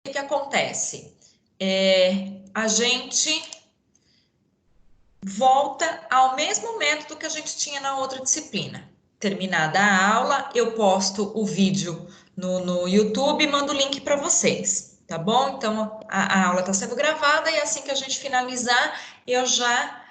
que acontece? A gente volta ao mesmo método que a gente tinha na outra disciplina. Terminada a aula, eu posto o vídeo no YouTube e mando o link para vocês, tá bom? Então, a aula está sendo gravada e assim que a gente finalizar, eu já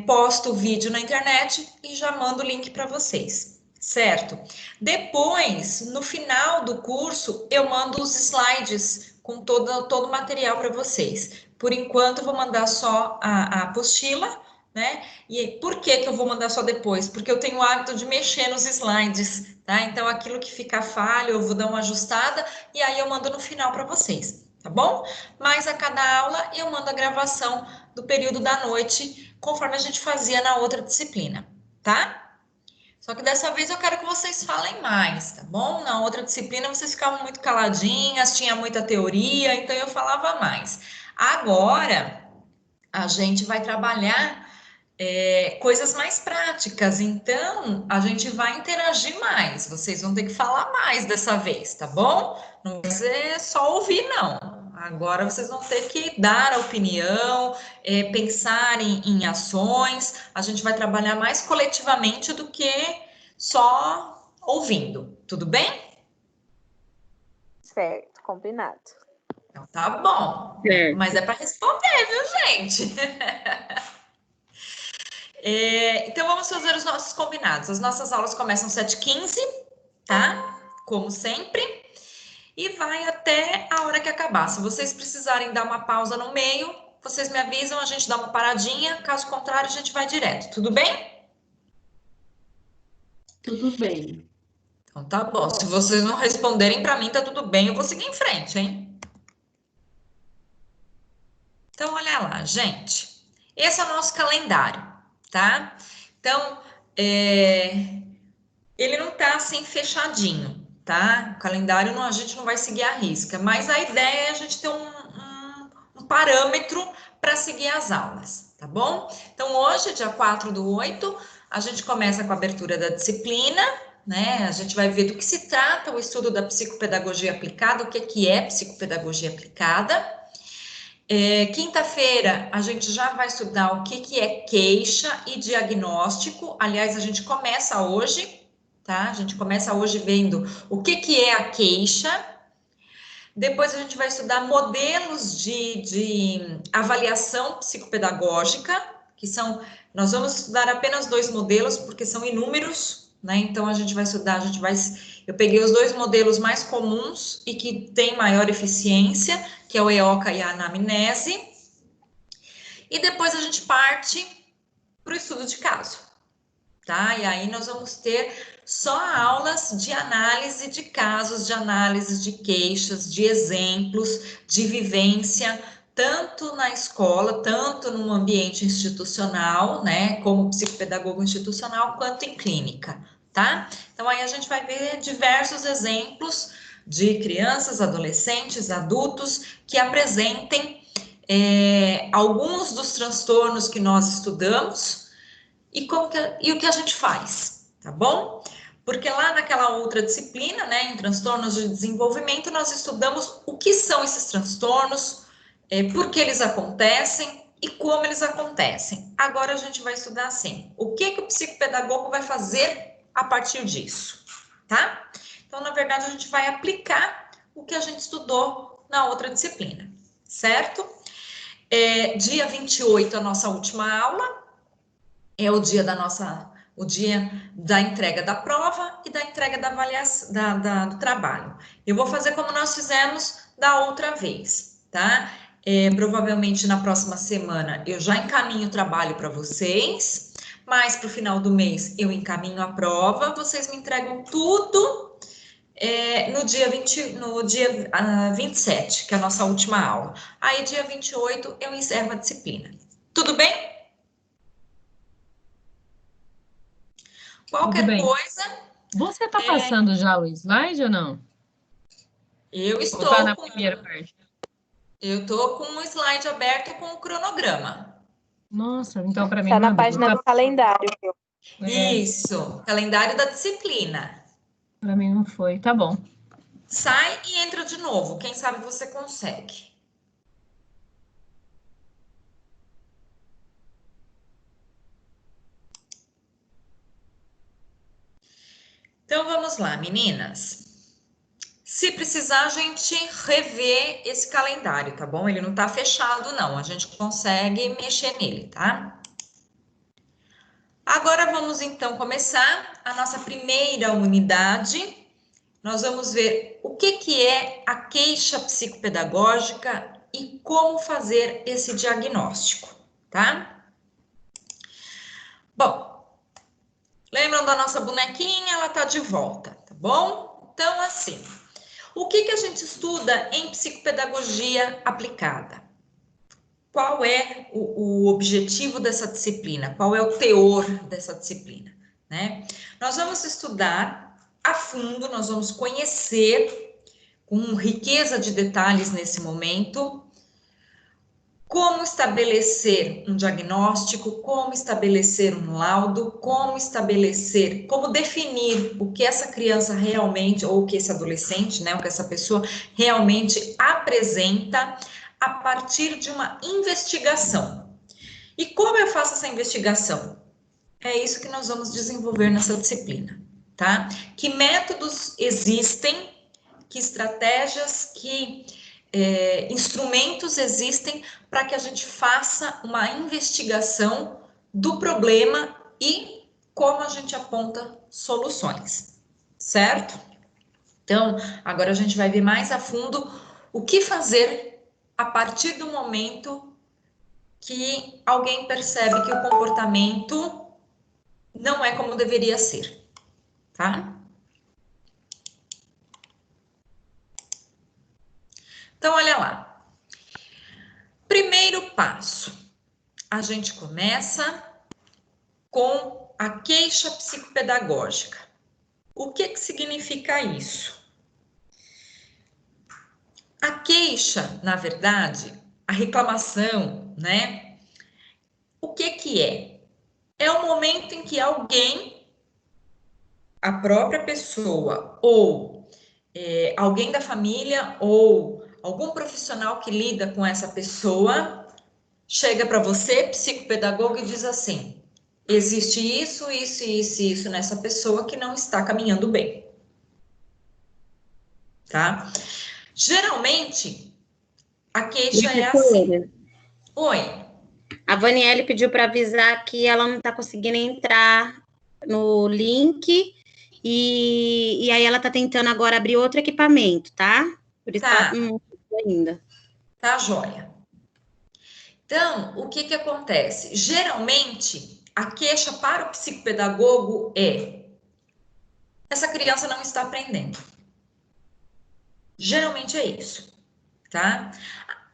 posto o vídeo na internet e já mando o link para vocês, certo? Depois, no final do curso, eu mando os slides com todo o material para vocês. Por enquanto, eu vou mandar só a apostila, né? E por que eu vou mandar só depois? Porque eu tenho o hábito de mexer nos slides, tá? Então, aquilo que fica falho, eu vou dar uma ajustada e aí eu mando no final para vocês, tá bom? Mas a cada aula eu mando a gravação do período da noite, conforme a gente fazia na outra disciplina, tá? Só que dessa vez eu quero que vocês falem mais, tá bom? Na outra disciplina vocês ficavam muito caladinhas, tinha muita teoria, então eu falava mais. Agora a gente vai trabalhar coisas mais práticas, então a gente vai interagir mais. Vocês vão ter que falar mais dessa vez, tá bom? Não vai ser só ouvir, não. Agora vocês vão ter que dar a opinião, pensar em ações. A gente vai trabalhar mais coletivamente do que só ouvindo. Tudo bem? Certo, combinado. Então, tá bom. Mas é para responder, viu, gente? Então, vamos fazer os nossos combinados. As nossas aulas começam às 7h15, tá? Como sempre. E vai até a hora que acabar. Se vocês precisarem dar uma pausa no meio, vocês me avisam, a gente dá uma paradinha. Caso contrário, a gente vai direto. Tudo bem? Tudo bem. Então, tá bom. Se vocês não responderem para mim, tá tudo bem. Eu vou seguir em frente, hein? Então, olha lá, gente. Esse é o nosso calendário, tá? Então, ele não tá assim fechadinho, tá? O calendário a gente não vai seguir à risca, mas a ideia é a gente ter um parâmetro para seguir as aulas, tá bom? Então, hoje, dia 4/8, a gente começa com a abertura da disciplina, né? A gente vai ver do que se trata o estudo da psicopedagogia aplicada, o que é psicopedagogia aplicada. Quinta-feira, a gente já vai estudar o que é queixa e diagnóstico. Aliás, a gente começa hoje, tá? A gente começa hoje vendo o que é a queixa. Depois, a gente vai estudar modelos de avaliação psicopedagógica, que são... Nós vamos estudar apenas 2 modelos, porque são inúmeros, né? Então, a gente vai estudar, eu peguei os 2 modelos mais comuns e que têm maior eficiência, que é o EOCA e a anamnese. E depois a gente parte para o estudo de caso, tá? E aí nós vamos ter só aulas de análise de casos, de análise de queixas, de exemplos, de vivência, tanto na escola, tanto no ambiente institucional, né, como psicopedagogo institucional, quanto em clínica, tá? Então, aí a gente vai ver diversos exemplos de crianças, adolescentes, adultos que apresentem alguns dos transtornos que nós estudamos e o que a gente faz, tá bom? Porque lá naquela outra disciplina, né, em transtornos de desenvolvimento, nós estudamos o que são esses transtornos, por que eles acontecem e como eles acontecem. Agora a gente vai estudar assim, o que o psicopedagogo vai fazer a partir disso, tá? Então, na verdade, a gente vai aplicar o que a gente estudou na outra disciplina, certo? Dia 28, a nossa última aula, é o dia da entrega da prova e da entrega da avaliação, do trabalho. Eu vou fazer como nós fizemos da outra vez, tá? Provavelmente na próxima semana eu já encaminho o trabalho para vocês, mas para o final do mês eu encaminho a prova, vocês me entregam tudo no dia 27, que é a nossa última aula. Aí, dia 28, eu encerro a disciplina. Tudo bem? Qualquer coisa... Você está passando já o slide ou não? Eu estou tá na primeira parte? Eu estou com o slide aberto com o cronograma. Nossa, então para mim Tá não na página do calendário, viu? Isso, calendário da disciplina. Para mim não foi, tá bom. Sai e entra de novo. Quem sabe você consegue. Então, vamos lá, meninas. Se precisar, a gente revê esse calendário, tá bom? Ele não tá fechado, não. A gente consegue mexer nele, tá? Agora, vamos então começar a nossa primeira unidade. Nós vamos ver o que é a queixa psicopedagógica e como fazer esse diagnóstico, tá? Bom, lembram da nossa bonequinha? Ela tá de volta, tá bom? Então, assim, o que a gente estuda em psicopedagogia aplicada? Qual é o objetivo dessa disciplina? Qual é o teor dessa disciplina, né? Nós vamos estudar a fundo, nós vamos conhecer com riqueza de detalhes nesse momento como estabelecer um diagnóstico, como estabelecer um laudo, como definir o que essa criança realmente, ou o que esse adolescente, né, o que essa pessoa realmente apresenta a partir de uma investigação. E como eu faço essa investigação? É isso que nós vamos desenvolver nessa disciplina, tá? Que métodos existem, que estratégias, que instrumentos existem para que a gente faça uma investigação do problema e como a gente aponta soluções, certo? Então, agora a gente vai ver mais a fundo o que fazer a partir do momento que alguém percebe que o comportamento não é como deveria ser, tá? Então, olha lá. Primeiro passo, a gente começa com a queixa psicopedagógica. O que significa isso? A queixa, na verdade, a reclamação, né? O que é? É o momento em que alguém, a própria pessoa, ou alguém da família, ou algum profissional que lida com essa pessoa, chega para você, psicopedagogo, e diz assim: existe isso, isso, isso, isso nessa pessoa que não está caminhando bem. Tá? Geralmente, a queixa é assim. Oi. A Vaniele pediu para avisar que ela não está conseguindo entrar no link e aí ela está tentando agora abrir outro equipamento, tá? Por isso tá. Ela não ainda. Tá, joia. Então, o que acontece? Geralmente, a queixa para o psicopedagogo é: essa criança não está aprendendo. Geralmente é isso, tá?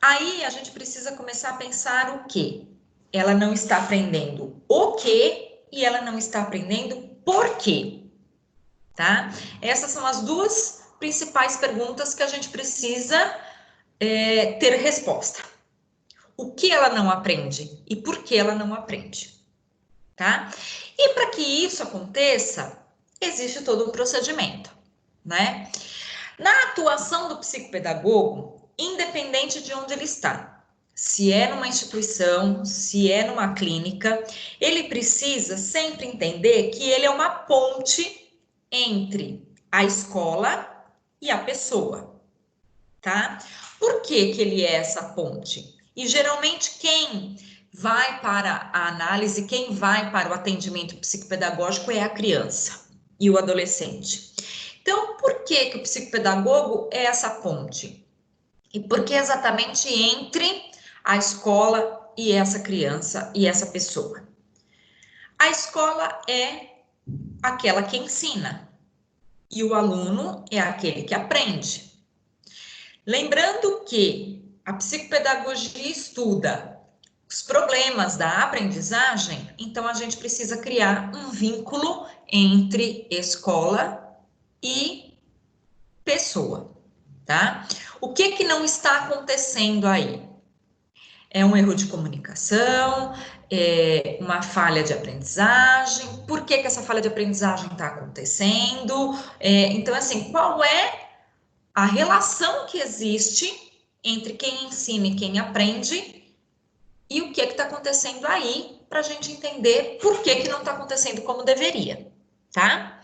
Aí a gente precisa começar a pensar o quê? Ela não está aprendendo o quê e ela não está aprendendo por quê, tá? Essas são as duas principais perguntas que a gente precisa ter resposta. O que ela não aprende e por que ela não aprende, tá? E para que isso aconteça, existe todo um procedimento, né? Na atuação do psicopedagogo, independente de onde ele está, se é numa instituição, se é numa clínica, ele precisa sempre entender que ele é uma ponte entre a escola e a pessoa, tá? Por que ele é essa ponte? E geralmente quem vai para a análise, quem vai para o atendimento psicopedagógico é a criança e o adolescente. Então, por que o psicopedagogo é essa ponte? E por que exatamente entre a escola e essa criança e essa pessoa? A escola é aquela que ensina e o aluno é aquele que aprende. Lembrando que a psicopedagogia estuda os problemas da aprendizagem, então a gente precisa criar um vínculo entre escola e pessoa, tá? O que não está acontecendo aí? É um erro de comunicação, é uma falha de aprendizagem. Por que essa falha de aprendizagem está acontecendo? Então, assim, qual é a relação que existe entre quem ensina e quem aprende e o que é que está acontecendo aí, para a gente entender por que não está acontecendo como deveria, tá?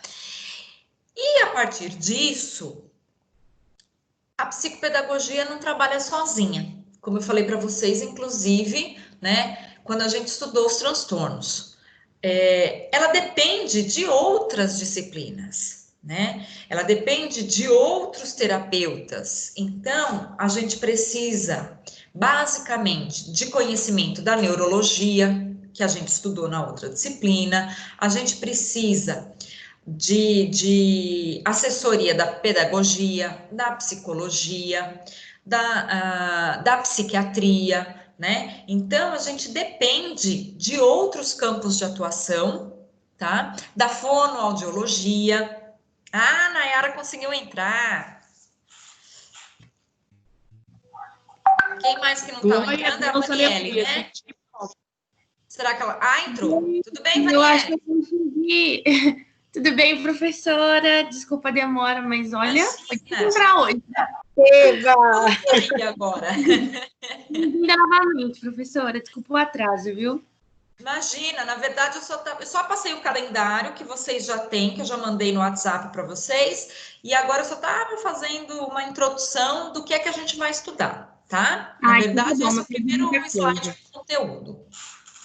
E a partir disso, a psicopedagogia não trabalha sozinha, como eu falei para vocês, inclusive, né, quando a gente estudou os transtornos. Ela depende de outras disciplinas, né? Ela depende de outros terapeutas. Então, a gente precisa, basicamente, de conhecimento da neurologia, que a gente estudou na outra disciplina, a gente precisa de assessoria da pedagogia, da psicologia, da psiquiatria, né? Então, a gente depende de outros campos de atuação, tá? Da fonoaudiologia. Ah, Nayara conseguiu entrar. Quem mais que não estava entrando é a Daniele, né? Será que ela... Ah, entrou. Tudo bem, Daniele? Eu acho que eu consegui. Tudo bem, professora? Desculpa a demora, mas olha, foi tudo entrar hoje. Eva! E agora? Bem-vinda novamente, professora. Desculpa o atraso, viu? Imagina, na verdade eu só passei o calendário que vocês já têm, que eu já mandei no WhatsApp para vocês, e agora eu só estava fazendo uma introdução do que é que a gente vai estudar, tá? Na verdade, esse é o primeiro slide de conteúdo,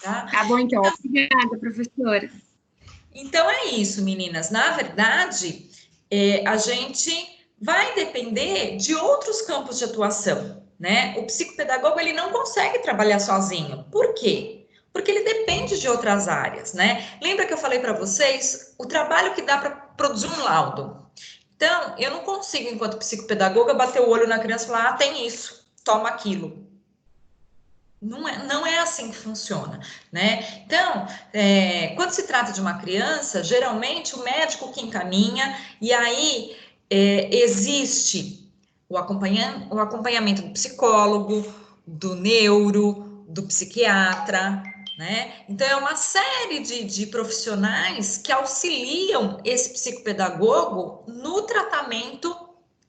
tá? Tá bom, então. Obrigada, professora. Então é isso, meninas. Na verdade, a gente vai depender de outros campos de atuação, né? O psicopedagogo, ele não consegue trabalhar sozinho. Por quê? Porque ele depende de outras áreas, né? Lembra que eu falei para vocês o trabalho que dá para produzir um laudo? Então, eu não consigo, enquanto psicopedagoga, bater o olho na criança e falar, tem isso, toma aquilo. Não é assim que funciona, né? Então, quando se trata de uma criança, geralmente o médico que encaminha, e aí existe o acompanhamento do psicólogo, do neuro, do psiquiatra, né? Então, é uma série de profissionais que auxiliam esse psicopedagogo no tratamento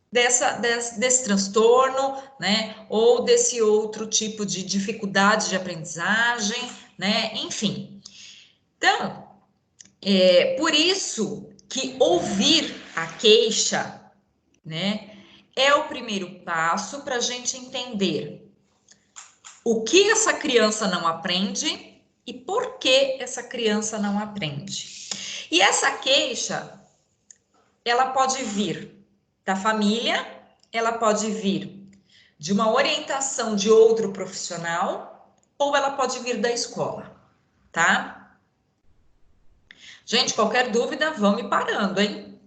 desse transtorno, né, ou desse outro tipo de dificuldade de aprendizagem, né, enfim. Então, por isso que ouvir a queixa, né, é o primeiro passo para a gente entender o que essa criança não aprende e por que essa criança não aprende. E essa queixa, ela pode vir da família, ela pode vir de uma orientação de outro profissional, ou ela pode vir da escola, tá? Gente, qualquer dúvida, vão me parando, hein?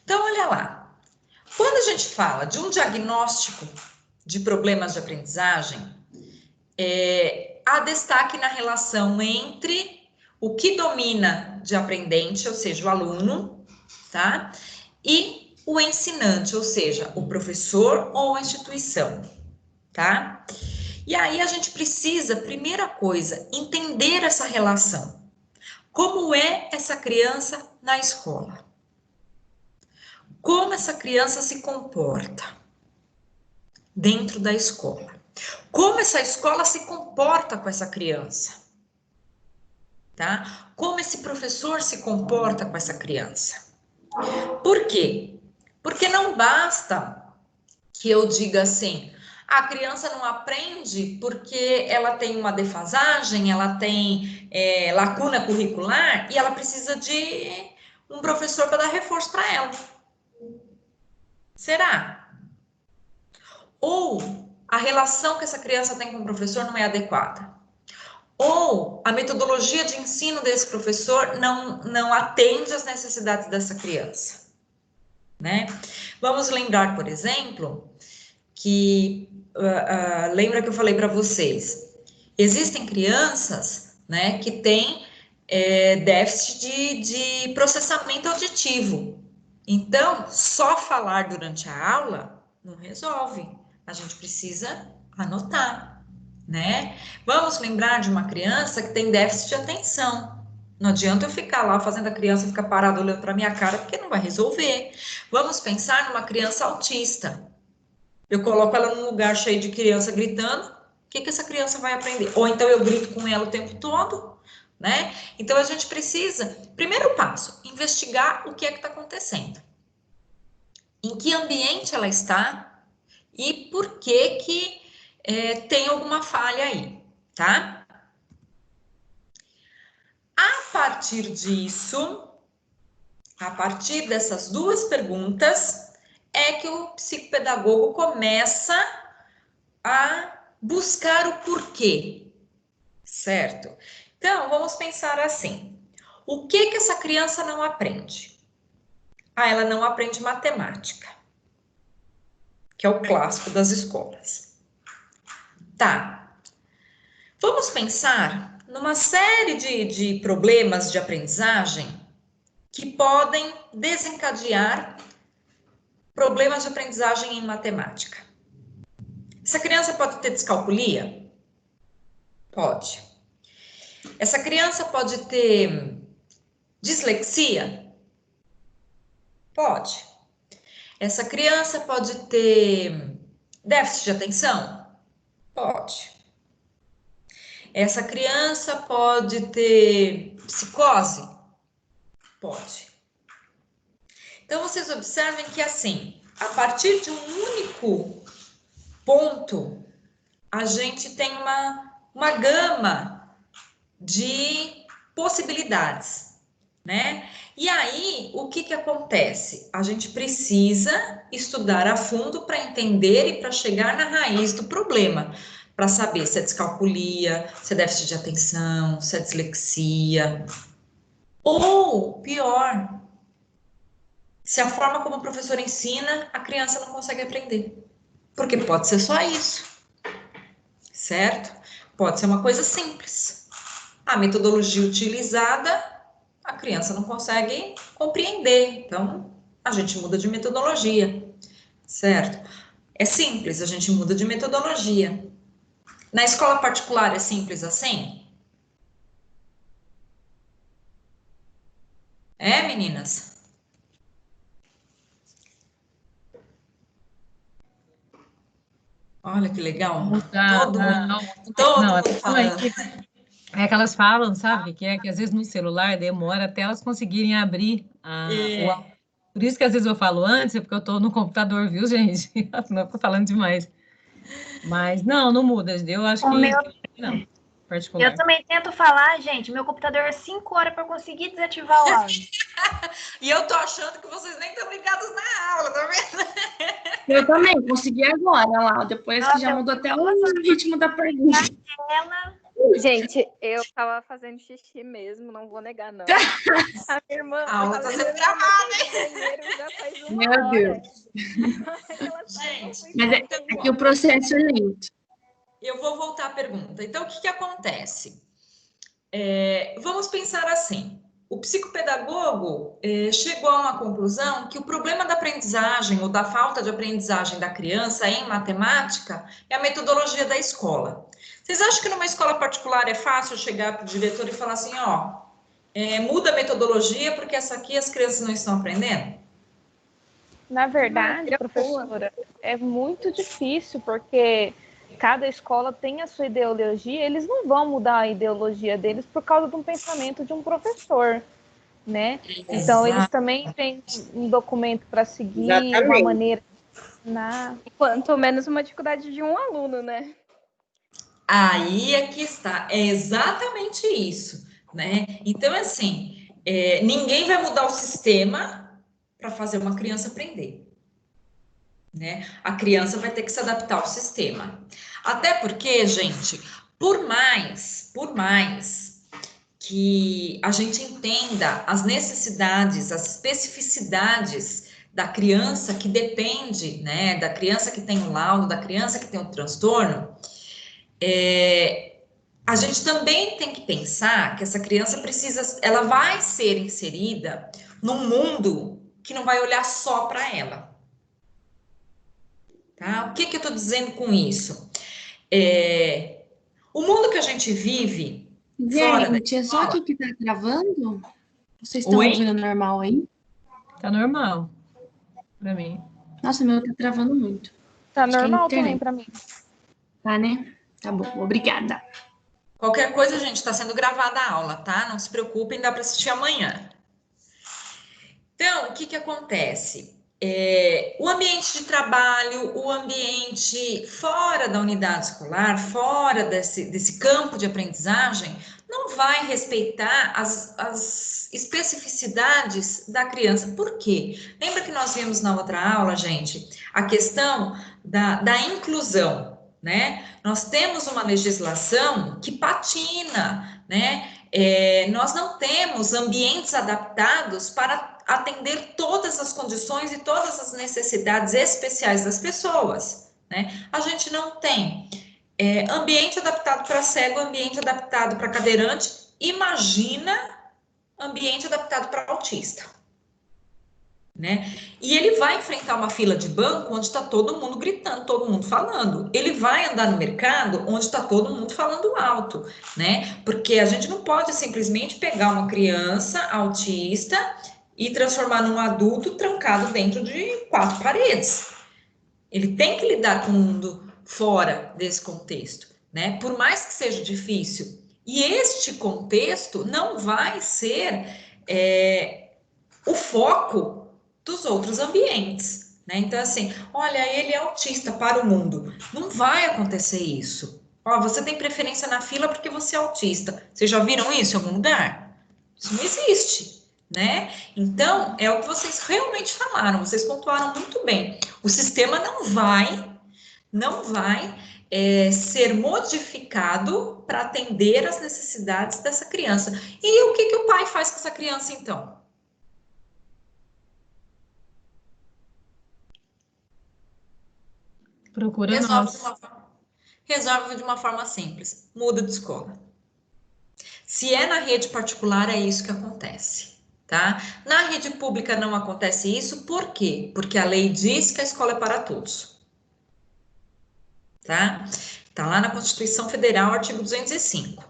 Então, olha lá. Quando a gente fala de um diagnóstico de problemas de aprendizagem, há destaque na relação entre o que domina de aprendente, ou seja, o aluno, tá? E o ensinante, ou seja, o professor ou a instituição, tá? E aí a gente precisa, primeira coisa, entender essa relação. Como é essa criança na escola? Como essa criança se comporta dentro da escola? Como essa escola se comporta com essa criança? Tá? Como esse professor se comporta com essa criança? Por quê? Porque não basta que eu diga assim, a criança não aprende porque ela tem uma defasagem, ela tem lacuna curricular e ela precisa de um professor para dar reforço para ela. Será? Ou a relação que essa criança tem com o professor não é adequada? Ou a metodologia de ensino desse professor não atende às necessidades dessa criança, né? Vamos lembrar, por exemplo, que lembra que eu falei para vocês, existem crianças, né, que têm déficit de processamento auditivo. Então, só falar durante a aula não resolve. A gente precisa anotar, né? Vamos lembrar de uma criança que tem déficit de atenção. Não adianta eu ficar lá fazendo a criança ficar parada olhando para minha cara, porque não vai resolver. Vamos pensar numa criança autista. Eu coloco ela num lugar cheio de criança gritando, o que que essa criança vai aprender? Ou então eu grito com ela o tempo todo, né? Então a gente precisa, primeiro passo, investigar o que é que está acontecendo. Em que ambiente ela está e por que que tem alguma falha aí, tá? A partir disso, a partir dessas duas perguntas, é que o psicopedagogo começa a buscar o porquê, certo? Então, vamos pensar assim, o que que essa criança não aprende? Ah, ela não aprende matemática, que é o clássico das escolas. Tá, vamos pensar numa série de problemas de aprendizagem que podem desencadear problemas de aprendizagem em matemática. Essa criança pode ter descalculia? Pode. Essa criança pode ter dislexia? Pode. Essa criança pode ter déficit de atenção? Pode. Essa criança pode ter psicose? Pode. Então, vocês observem que, assim, a partir de um único ponto, a gente tem uma gama de possibilidades, né? E aí, o que que acontece? A gente precisa estudar a fundo para entender e para chegar na raiz do problema, para saber se é descalculia, se é déficit de atenção, se é dislexia, ou pior, se a forma como o professor ensina, a criança não consegue aprender. Porque pode ser só isso, certo? Pode ser uma coisa simples. A metodologia utilizada, a criança não consegue compreender. Então, a gente muda de metodologia, certo? É simples, a gente muda de metodologia. Na escola particular é simples assim? É, meninas? Olha que legal. Todo mundo falando. É que elas falam, sabe, que às vezes no celular demora até elas conseguirem abrir Por isso que às vezes eu falo antes, é porque eu estou no computador, viu, gente? Não estou falando demais. Mas não muda. Eu acho que não, particular. Eu também tento falar, gente, meu computador é 5 horas para conseguir desativar o áudio. E eu tô achando que vocês nem estão ligados na aula, tá vendo? Eu também, consegui agora lá, depois que já mudou até o ritmo da pergunta. Gente, eu tava fazendo xixi mesmo, não vou negar, não. A minha irmã... A aula tá sendo gravada, já faz uma Meu hora. Deus. Gente, Mas é que o processo é lento. eu vou voltar à pergunta. Então, o que que acontece? Vamos pensar assim. O psicopedagogo chegou a uma conclusão que o problema da aprendizagem ou da falta de aprendizagem da criança em matemática é a metodologia da escola. Vocês acham que numa escola particular é fácil chegar para o diretor e falar assim, ó, muda a metodologia porque essa aqui as crianças não estão aprendendo? Na verdade, professora, é muito difícil, porque cada escola tem a sua ideologia, eles não vão mudar a ideologia deles por causa de um pensamento de um professor, né? Então, eles também têm um documento para seguir, uma maneira de ensinar. Quanto menos uma dificuldade de um aluno, né? Aí é que está, é exatamente isso, né? Então, assim, ninguém vai mudar o sistema para fazer uma criança aprender, né? A criança vai ter que se adaptar ao sistema. Até porque, gente, por mais que a gente entenda as necessidades, as especificidades da criança que depende, né? Da criança que tem um laudo, da criança que tem um transtorno, a gente também tem que pensar que essa criança ela vai ser inserida num mundo que não vai olhar só para ela. Tá? O que eu estou dizendo com isso? O mundo que a gente vive fora da Gente, é só escola. aqui que tá travando? Vocês estão Oi? ouvindo normal aí? Tá normal para mim. Nossa, meu tá travando muito. Tá Acho que é a normal também internet. pra mim. Tá, né? Tá bom, obrigada. Qualquer coisa, gente, está sendo gravada a aula, tá? Não se preocupem, dá para assistir amanhã. Então, o que que acontece? O ambiente de trabalho, o ambiente fora da unidade escolar, fora desse campo de aprendizagem, não vai respeitar as especificidades da criança. Por quê? Lembra que nós vimos na outra aula, gente, a questão da inclusão, né? Nós temos uma legislação que patina, né? Nós não temos ambientes adaptados para atender todas as condições e todas as necessidades especiais das pessoas, né? A gente não tem ambiente adaptado para cego, ambiente adaptado para cadeirante, imagina ambiente adaptado para autista, né? E ele vai enfrentar uma fila de banco onde está todo mundo gritando, todo mundo falando. Ele vai andar no mercado onde está todo mundo falando alto, né? Porque a gente não pode simplesmente pegar uma criança autista e transformar num adulto trancado dentro de 4 paredes. Ele tem que lidar com o mundo fora desse contexto, né? Por mais que seja difícil. E este contexto não vai ser o foco dos outros ambientes, né? Então, assim, olha, ele é autista para o mundo. Não vai acontecer isso. Ó, você tem preferência na fila porque você é autista. Vocês já viram isso em algum lugar? Isso não existe, né? Então, é o que vocês realmente falaram, vocês pontuaram muito bem. O sistema não vai ser modificado para atender às necessidades dessa criança. E o que o pai faz com essa criança, então? Procura nós. Resolve de uma forma simples, muda de escola. Se é na rede particular, é isso que acontece, tá? Na rede pública não acontece isso, por quê? Porque a lei diz que a escola é para todos, tá? Tá lá na Constituição Federal, artigo 205.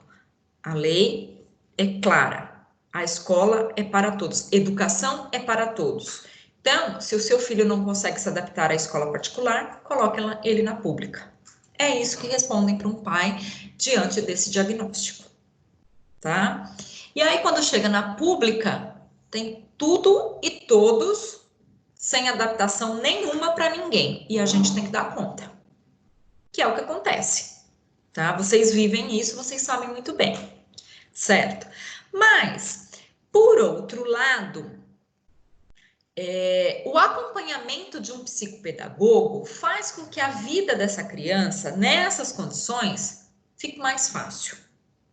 A lei é clara, a escola é para todos, educação é para todos. Então, se o seu filho não consegue se adaptar à escola particular, coloque ele na pública. É isso que respondem para um pai diante desse diagnóstico, tá? E aí, quando chega na pública, tem tudo e todos sem adaptação nenhuma para ninguém. E a gente tem que dar conta, que é o que acontece, tá? Vocês vivem isso, vocês sabem muito bem, certo? Mas, por outro lado, o acompanhamento de um psicopedagogo faz com que a vida dessa criança, nessas condições, fique mais fácil,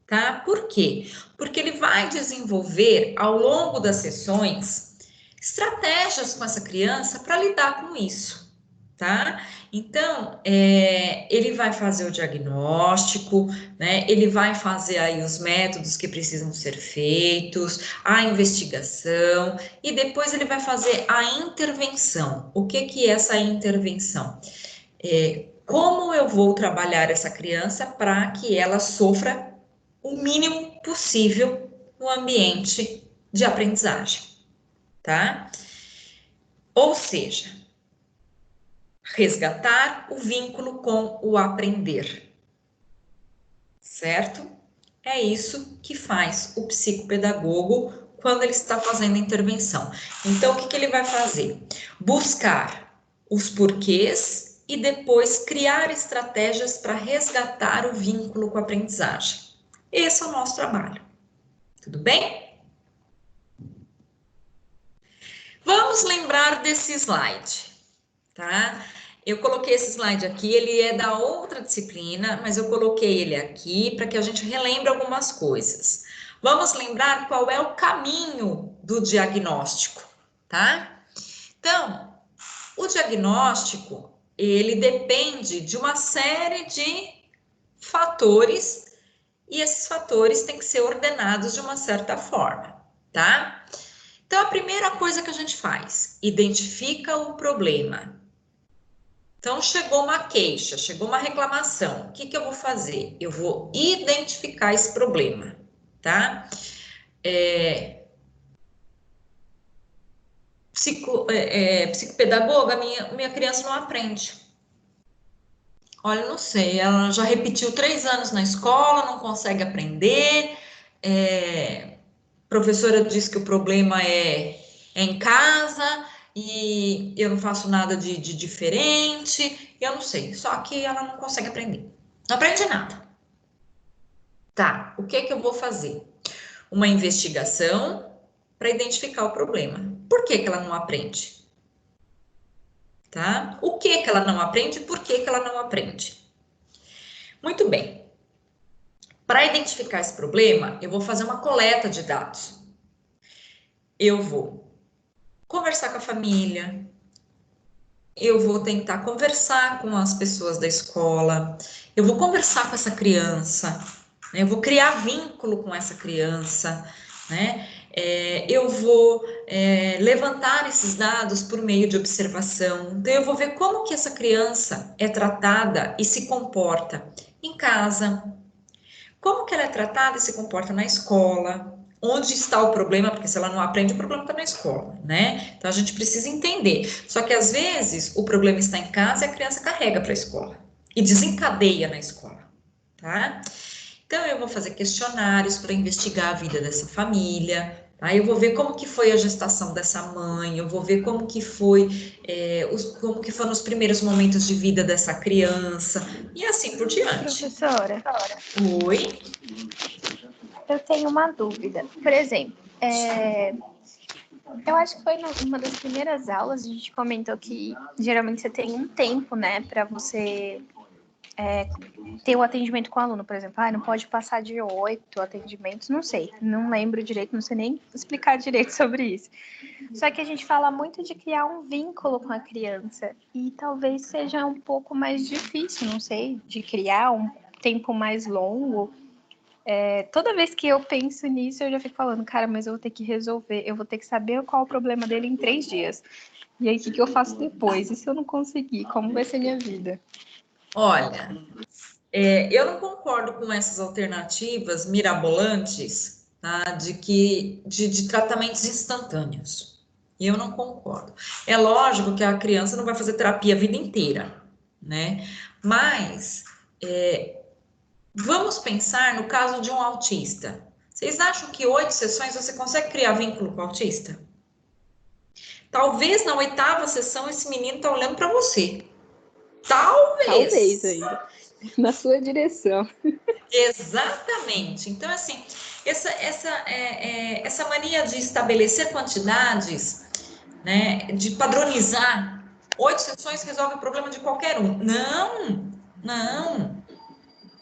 tá? Por quê? Porque ele vai desenvolver, ao longo das sessões, estratégias com essa criança para lidar com isso, tá? Então, ele vai fazer o diagnóstico, né? Ele vai fazer aí os métodos que precisam ser feitos, a investigação, e depois ele vai fazer a intervenção. O que é essa intervenção? Como eu vou trabalhar essa criança para que ela sofra o mínimo possível no ambiente de aprendizagem, tá? Ou seja, resgatar o vínculo com o aprender, certo? É isso que faz o psicopedagogo quando ele está fazendo a intervenção. Então, o que ele vai fazer? Buscar os porquês e depois criar estratégias para resgatar o vínculo com a aprendizagem. Esse é o nosso trabalho. Tudo bem? Vamos lembrar desse slide, tá? Eu coloquei esse slide aqui, ele é da outra disciplina, mas eu coloquei ele aqui para que a gente relembre algumas coisas. Vamos lembrar qual é o caminho do diagnóstico, tá? Então, o diagnóstico, ele depende de uma série de fatores e esses fatores têm que ser ordenados de uma certa forma, tá? Então, a primeira coisa que a gente faz, identifica o problema. Então, chegou uma queixa, chegou uma reclamação. O que eu vou fazer? Eu vou identificar esse problema. tá? Psicopedagoga, minha criança não aprende. Olha, eu não sei, ela já repetiu 3 anos na escola, não consegue aprender, professora diz que o problema é em casa, e eu não faço nada de diferente, eu não sei, só que ela não consegue aprender. Não aprende nada. Tá, o que eu vou fazer? Uma investigação para identificar o problema. Por que ela não aprende? Tá? O que ela não aprende e por que ela não aprende? Muito bem. Para identificar esse problema, eu vou fazer uma coleta de dados. Eu vou conversar com a família, eu vou tentar conversar com as pessoas da escola, eu vou conversar com essa criança, né? Eu vou criar vínculo com essa criança, né? Eu vou levantar esses dados por meio de observação. Então, eu vou ver como que essa criança é tratada e se comporta em casa, como que ela é tratada e se comporta na escola, onde está o problema, porque se ela não aprende, o problema está na escola, né? Então, a gente precisa entender. Só que, às vezes, o problema está em casa e a criança carrega para a escola e desencadeia na escola, tá? Então, eu vou fazer questionários para investigar a vida dessa família, tá? Eu vou ver como que foi a gestação dessa mãe, eu vou ver como que foi, como que foram os primeiros momentos de vida dessa criança, e assim por diante. Professora, Oi? eu tenho uma dúvida. Por exemplo, eu acho que foi numa das primeiras aulas, a gente comentou que geralmente você tem um tempo, né, para você ter o atendimento com o aluno, por exemplo. Não pode passar de 8 atendimentos, não sei, não lembro direito, não sei nem explicar direito sobre isso. Só que a gente fala muito de criar um vínculo com a criança e talvez seja um pouco mais difícil, não sei, de criar um tempo mais longo. Toda vez que eu penso nisso, eu já fico falando, cara, mas eu vou ter que resolver, eu vou ter que saber qual é o problema dele em 3 dias. E aí, o que eu faço depois? E se eu não conseguir, como vai ser minha vida? Olha, eu não concordo com essas alternativas mirabolantes, tá, de tratamentos instantâneos. Eu não concordo. É lógico que a criança não vai fazer terapia a vida inteira, né? Mas vamos pensar no caso de um autista. Vocês acham que 8 sessões você consegue criar vínculo com o autista? Talvez na 8ª sessão esse menino tá olhando para você. Talvez ainda. Na sua direção. Exatamente. Então, assim, essa mania de estabelecer quantidades, né, de padronizar, 8 sessões resolve o problema de qualquer um. Não.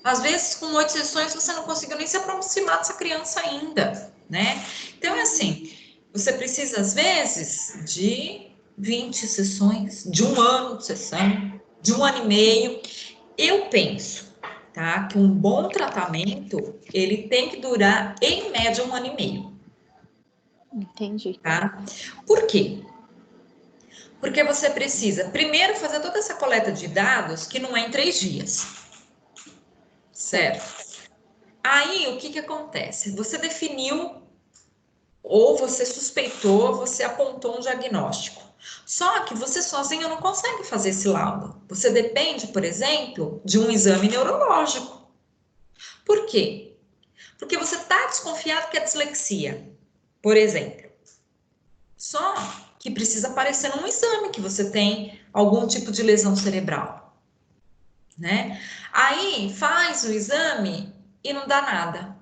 Às vezes, com 8 sessões, você não conseguiu nem se aproximar dessa criança ainda, né? Então, assim, você precisa, às vezes, de 20 sessões, de 1 ano de sessão, de 1 ano e meio. Eu penso, tá, que um bom tratamento, ele tem que durar, em média, 1 ano e meio. Entendi. Tá? Por quê? Porque você precisa, primeiro, fazer toda essa coleta de dados, que não é em 3 dias. Certo? Aí, o que acontece? Você definiu, ou você suspeitou, você apontou um diagnóstico. Só que você sozinho não consegue fazer esse laudo. Você depende, por exemplo, de um exame neurológico. Por quê? Porque você está desconfiado que é dislexia, por exemplo. Só que precisa aparecer num exame que você tem algum tipo de lesão cerebral, né? Aí faz o exame e não dá nada.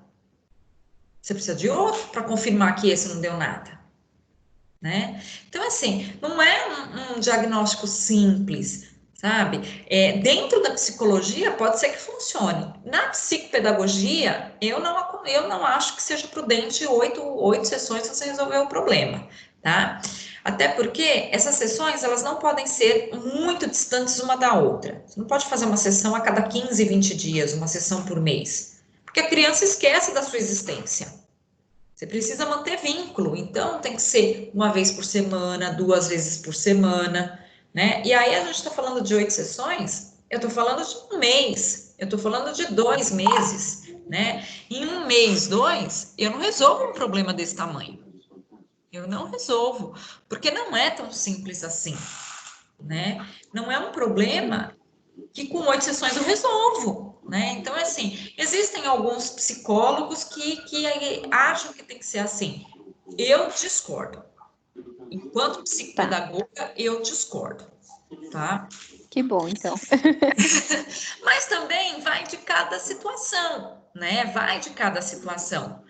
Você precisa de outro para confirmar que esse não deu nada, né? Então, assim, não é um diagnóstico simples, sabe? Dentro da psicologia pode ser que funcione. Na psicopedagogia, eu não acho que seja prudente 8 sessões você resolver o problema, tá? Até porque essas sessões, elas não podem ser muito distantes uma da outra. Você não pode fazer uma sessão a cada 15, 20 dias, uma sessão por mês, porque a criança esquece da sua existência. Você precisa manter vínculo, então tem que ser 1 vez por semana, 2 vezes por semana, né? E aí a gente está falando de 8 sessões, eu estou falando de 1 mês, eu estou falando de 2 meses, né? Em 1 mês, 2, eu não resolvo um problema desse tamanho. Eu não resolvo, porque não é tão simples assim, né? Não é um problema que com 8 sessões eu resolvo, né? Então, assim, existem alguns psicólogos que acham que tem que ser assim. Eu discordo. Enquanto psicopedagoga, eu discordo, tá? Que bom, então. Mas também vai de cada situação, né? Vai de cada situação.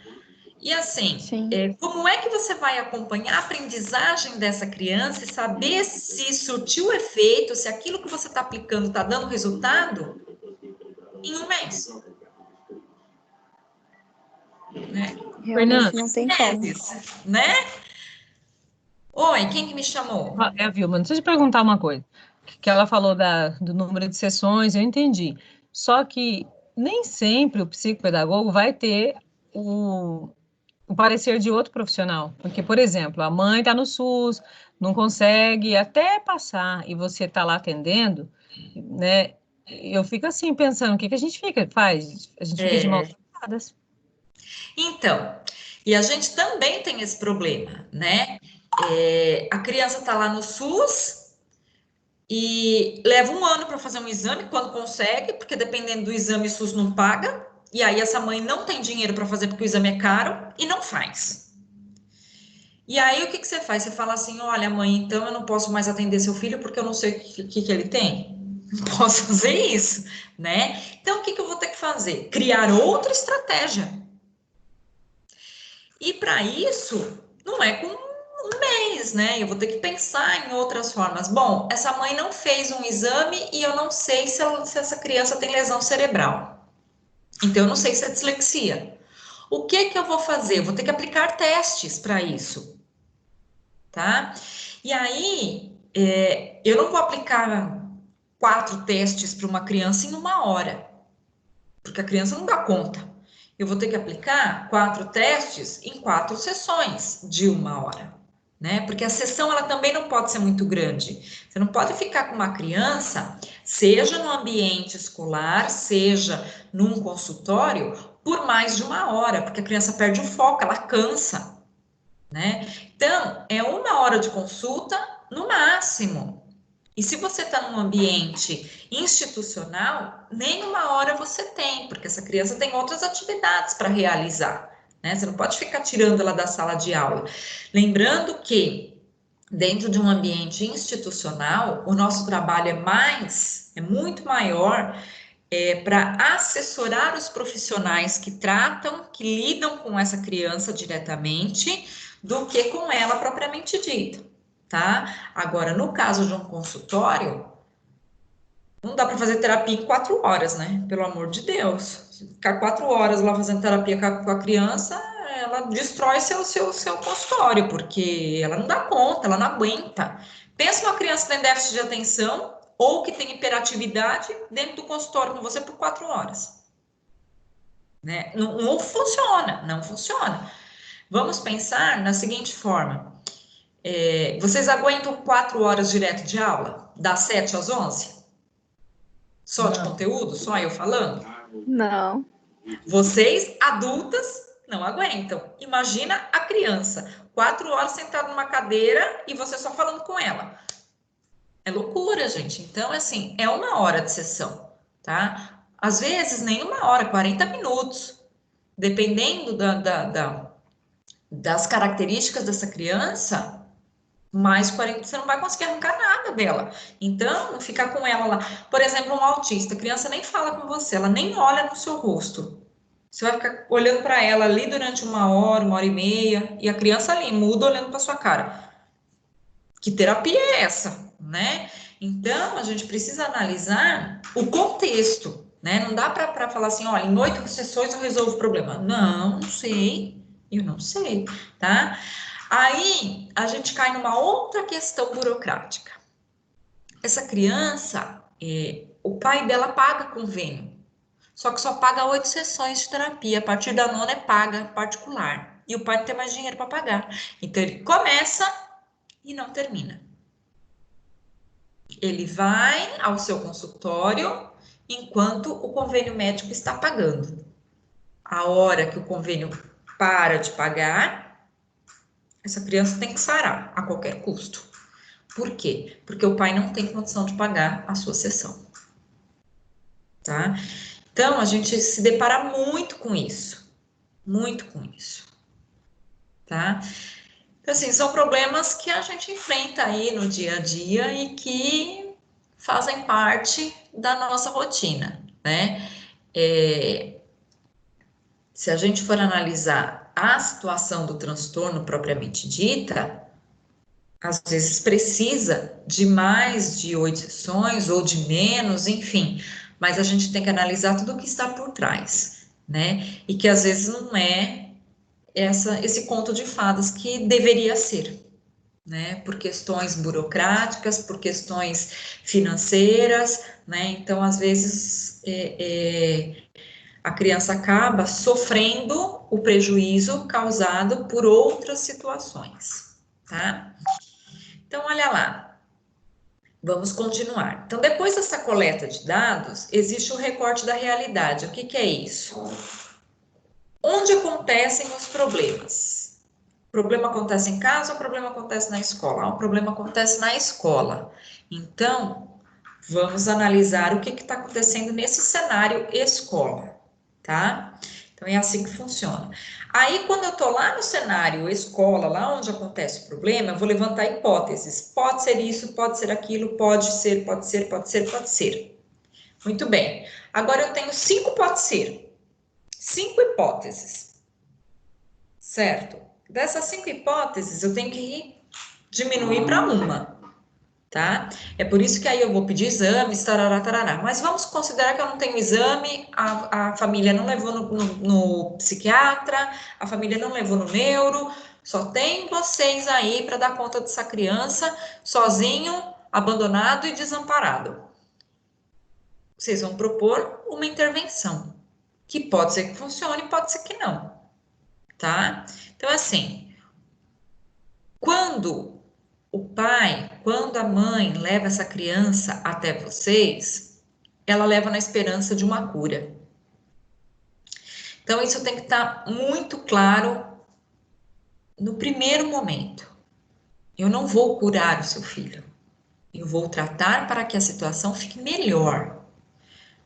E assim, Sim. como é que você vai acompanhar a aprendizagem dessa criança e saber se surtiu efeito, se aquilo que você está aplicando está dando resultado em 1 mês? Né? Realmente não tem como. Meses, né? Oi, quem que me chamou? É a Vilma, deixa eu te perguntar uma coisa. Que ela falou do número de sessões, eu entendi. Só que nem sempre o psicopedagogo vai ter o parecer de outro profissional. Porque, por exemplo, a mãe está no SUS, não consegue até passar, e você está lá atendendo, né? Eu fico assim, pensando, o que a gente faz? A gente fica de mãos atadas. Então, e a gente também tem esse problema, né? A criança está lá no SUS e leva 1 ano para fazer um exame, quando consegue, porque dependendo do exame, o SUS não paga. E aí essa mãe não tem dinheiro para fazer porque o exame é caro e não faz. E aí o que você faz? Você fala assim, olha mãe, então eu não posso mais atender seu filho porque eu não sei o que ele tem. Não posso fazer isso, né? Então o que eu vou ter que fazer? Criar outra estratégia. E para isso, não é com 1 mês, né? Eu vou ter que pensar em outras formas. Bom, essa mãe não fez um exame e eu não sei se essa criança tem lesão cerebral. Então, eu não sei se é dislexia. O que eu vou fazer? Eu vou ter que aplicar testes para isso, tá? E aí, eu não vou aplicar 4 testes para uma criança em 1 hora, porque a criança não dá conta. Eu vou ter que aplicar 4 testes em 4 sessões de 1 hora, né? Porque a sessão, ela também não pode ser muito grande. Você não pode ficar com uma criança, seja no ambiente escolar, seja num consultório, por mais de 1 hora, porque a criança perde o foco, ela cansa, né? Então, é 1 hora de consulta no máximo. E se você está num ambiente institucional, nem 1 hora você tem, porque essa criança tem outras atividades para realizar, né? Você não pode ficar tirando ela da sala de aula. Lembrando que, dentro de um ambiente institucional, o nosso trabalho é muito maior, para assessorar os profissionais que tratam, que lidam com essa criança diretamente, do que com ela propriamente dita. Tá? Agora, no caso de um consultório, não dá para fazer terapia em 4 horas, né? Pelo amor de Deus. Se ficar 4 horas lá fazendo terapia com a criança, ela destrói seu consultório, porque ela não dá conta, ela não aguenta. Pensa uma criança que tem déficit de atenção ou que tem hiperatividade dentro do consultório com você por 4 horas. Né? Não funciona, não funciona. Vamos pensar na seguinte forma. Vocês aguentam 4 horas direto de aula? Das 7 às 11? Só de conteúdo? Só eu falando? Não. Vocês, adultas, não aguentam. Imagina a criança, 4 horas sentada numa cadeira e você só falando com ela. É loucura, gente. Então, assim, é 1 hora de sessão, tá? Às vezes, nem 1 hora, 40 minutos. Dependendo das características dessa criança, mais 40, você não vai conseguir arrancar nada dela. Então, ficar com ela lá. Por exemplo, um autista, a criança nem fala com você, ela nem olha no seu rosto. Você vai ficar olhando para ela ali durante 1 hora, 1 hora e meia, e a criança ali, muda, olhando para sua cara. Que terapia é essa, né? Então, a gente precisa analisar o contexto, né? Não dá para falar assim, olha, em 8 sessões eu resolvo o problema. Não sei, eu não sei, tá? Aí, a gente cai numa outra questão burocrática. Essa criança, o pai dela paga convênio, só que só paga 8 sessões de terapia, a partir da 9ª é paga particular, e o pai não tem mais dinheiro para pagar. Então, ele começa e não termina. Ele vai ao seu consultório enquanto o convênio médico está pagando. a hora que o convênio para de pagar, essa criança tem que sarar a qualquer custo. Por quê? Porque o pai não tem condição de pagar a sua sessão, tá? Então, a gente se depara muito com isso, tá? Então, assim, são problemas que a gente enfrenta aí no dia a dia e que fazem parte da nossa rotina, né? Se a gente for analisar a situação do transtorno propriamente dita, às vezes precisa de mais de 8 sessões ou de menos, enfim, mas a gente tem que analisar tudo o que está por trás, né? E que às vezes não é esse conto de fadas que deveria ser, né? Por questões burocráticas, por questões financeiras, né? Então, às vezes, a criança acaba sofrendo o prejuízo causado por outras situações, tá? Então, olha lá, vamos continuar. Então, depois dessa coleta de dados, existe o recorte da realidade. O que que é isso? Onde acontecem os problemas? O problema acontece em casa ou o problema acontece na escola? O problema acontece na escola. Então, vamos analisar o que está acontecendo nesse cenário escola, tá? Então, é assim que funciona. Aí, quando eu estou lá no cenário escola, lá onde acontece o problema, eu vou levantar hipóteses. Pode ser isso, pode ser aquilo, pode ser, pode ser, pode ser, pode ser. Muito bem. Agora, eu tenho 5 pode ser. 5 hipóteses. Certo? Dessas 5 hipóteses, eu tenho que diminuir para uma, tá? É por isso que aí eu vou pedir exames, tarará, tarará. Mas vamos considerar que eu não tenho exame, a família não levou no psiquiatra, a família não levou no neuro, só tem vocês aí para dar conta dessa criança, sozinho, abandonado e desamparado. Vocês vão propor uma intervenção, que pode ser que funcione, pode ser que não, tá? Então, assim, quando quando a mãe leva essa criança até vocês, ela leva na esperança de uma cura. Então, isso tem que estar muito claro no primeiro momento. Eu não vou curar o seu filho. Eu vou tratar para que a situação fique melhor.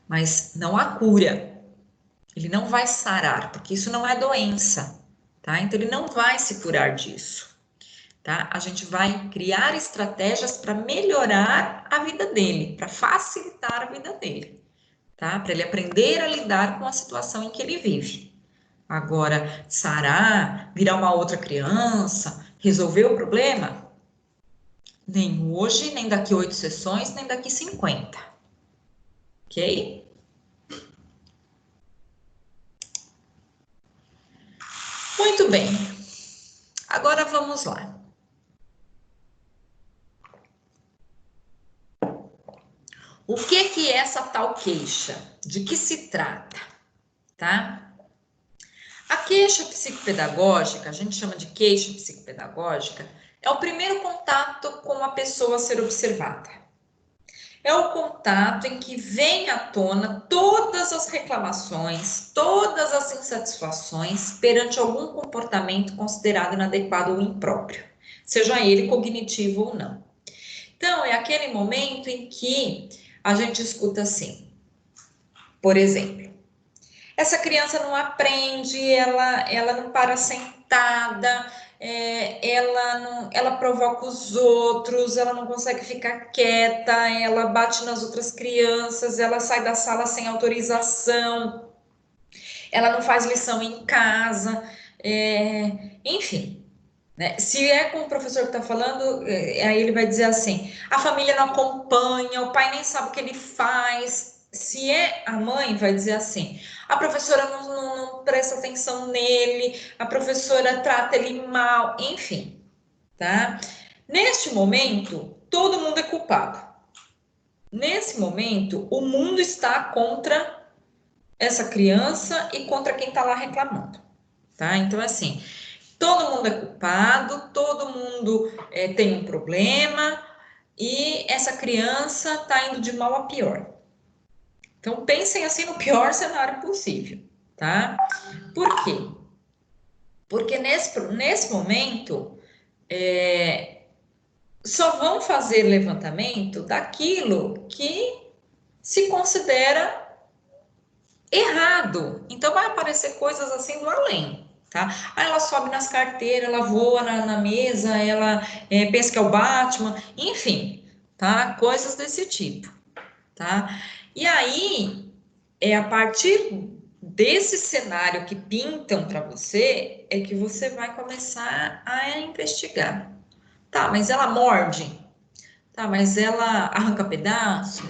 Mas não há cura. Ele não vai sarar, porque isso não é doença, tá? Então, ele não vai se curar disso. Tá? A gente vai criar estratégias para melhorar a vida dele, para facilitar a vida dele, tá? Para ele aprender a lidar com a situação em que ele vive. Agora, sarar, virar uma outra criança, resolver o problema? Nem hoje, nem daqui 8 sessões, nem daqui 50. Ok? Muito bem. Agora vamos lá. O que é essa tal queixa? De que se trata? Tá? A queixa psicopedagógica, a gente chama de queixa psicopedagógica, é o primeiro contato com a pessoa a ser observada. É o contato em que vem à tona todas as reclamações, todas as insatisfações perante algum comportamento considerado inadequado ou impróprio, seja ele cognitivo ou não. Então, é aquele momento em que a gente escuta assim, por exemplo, essa criança ela não para sentada, ela provoca os outros, ela não consegue ficar quieta, ela bate nas outras crianças, ela sai da sala sem autorização, ela não faz lição em casa, enfim. Né? Se é com o professor que está falando, aí ele vai dizer assim, a família não acompanha, o pai nem sabe o que ele faz. Se é a mãe, vai dizer assim, a professora não presta atenção nele, a professora trata ele mal, enfim, tá? Neste momento, todo mundo é culpado. Nesse momento, o mundo está contra essa criança e contra quem está lá reclamando, tá? Então, assim, todo mundo é culpado, todo mundo tem um problema e essa criança está indo de mal a pior. Então, pensem assim no pior cenário possível, tá? Por quê? Porque nesse momento, só vão fazer levantamento daquilo que se considera errado. Então, vai aparecer coisas assim do além, tá? Aí ela sobe nas carteiras, ela voa na mesa, ela pensa que é o Batman, enfim, tá? Coisas desse tipo, tá? E aí, a partir desse cenário que pintam para você, é que você vai começar a investigar. Tá, mas ela morde? Tá, mas ela arranca pedaço?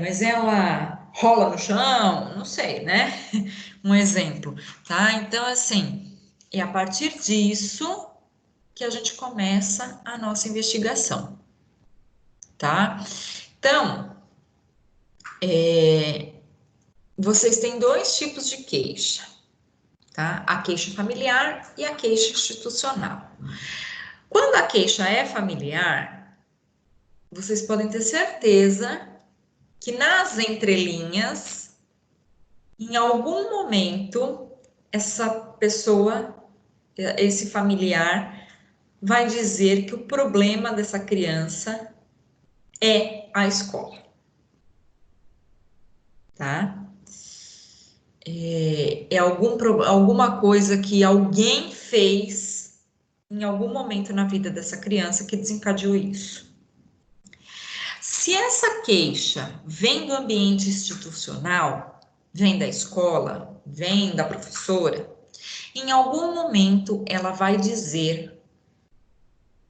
Mas ela rola no chão? Não sei, né? Um exemplo, tá? Então, assim, é a partir disso que a gente começa a nossa investigação, tá? Então, vocês têm dois tipos de queixa, tá? A queixa familiar e a queixa institucional. Quando a queixa é familiar, vocês podem ter certeza que nas entrelinhas, em algum momento, essa pessoa, esse familiar, vai dizer que o problema dessa criança é a escola, tá? Alguma coisa que alguém fez em algum momento na vida dessa criança que desencadeou isso. Se essa queixa vem do ambiente institucional, vem da escola, vem da professora, em algum momento ela vai dizer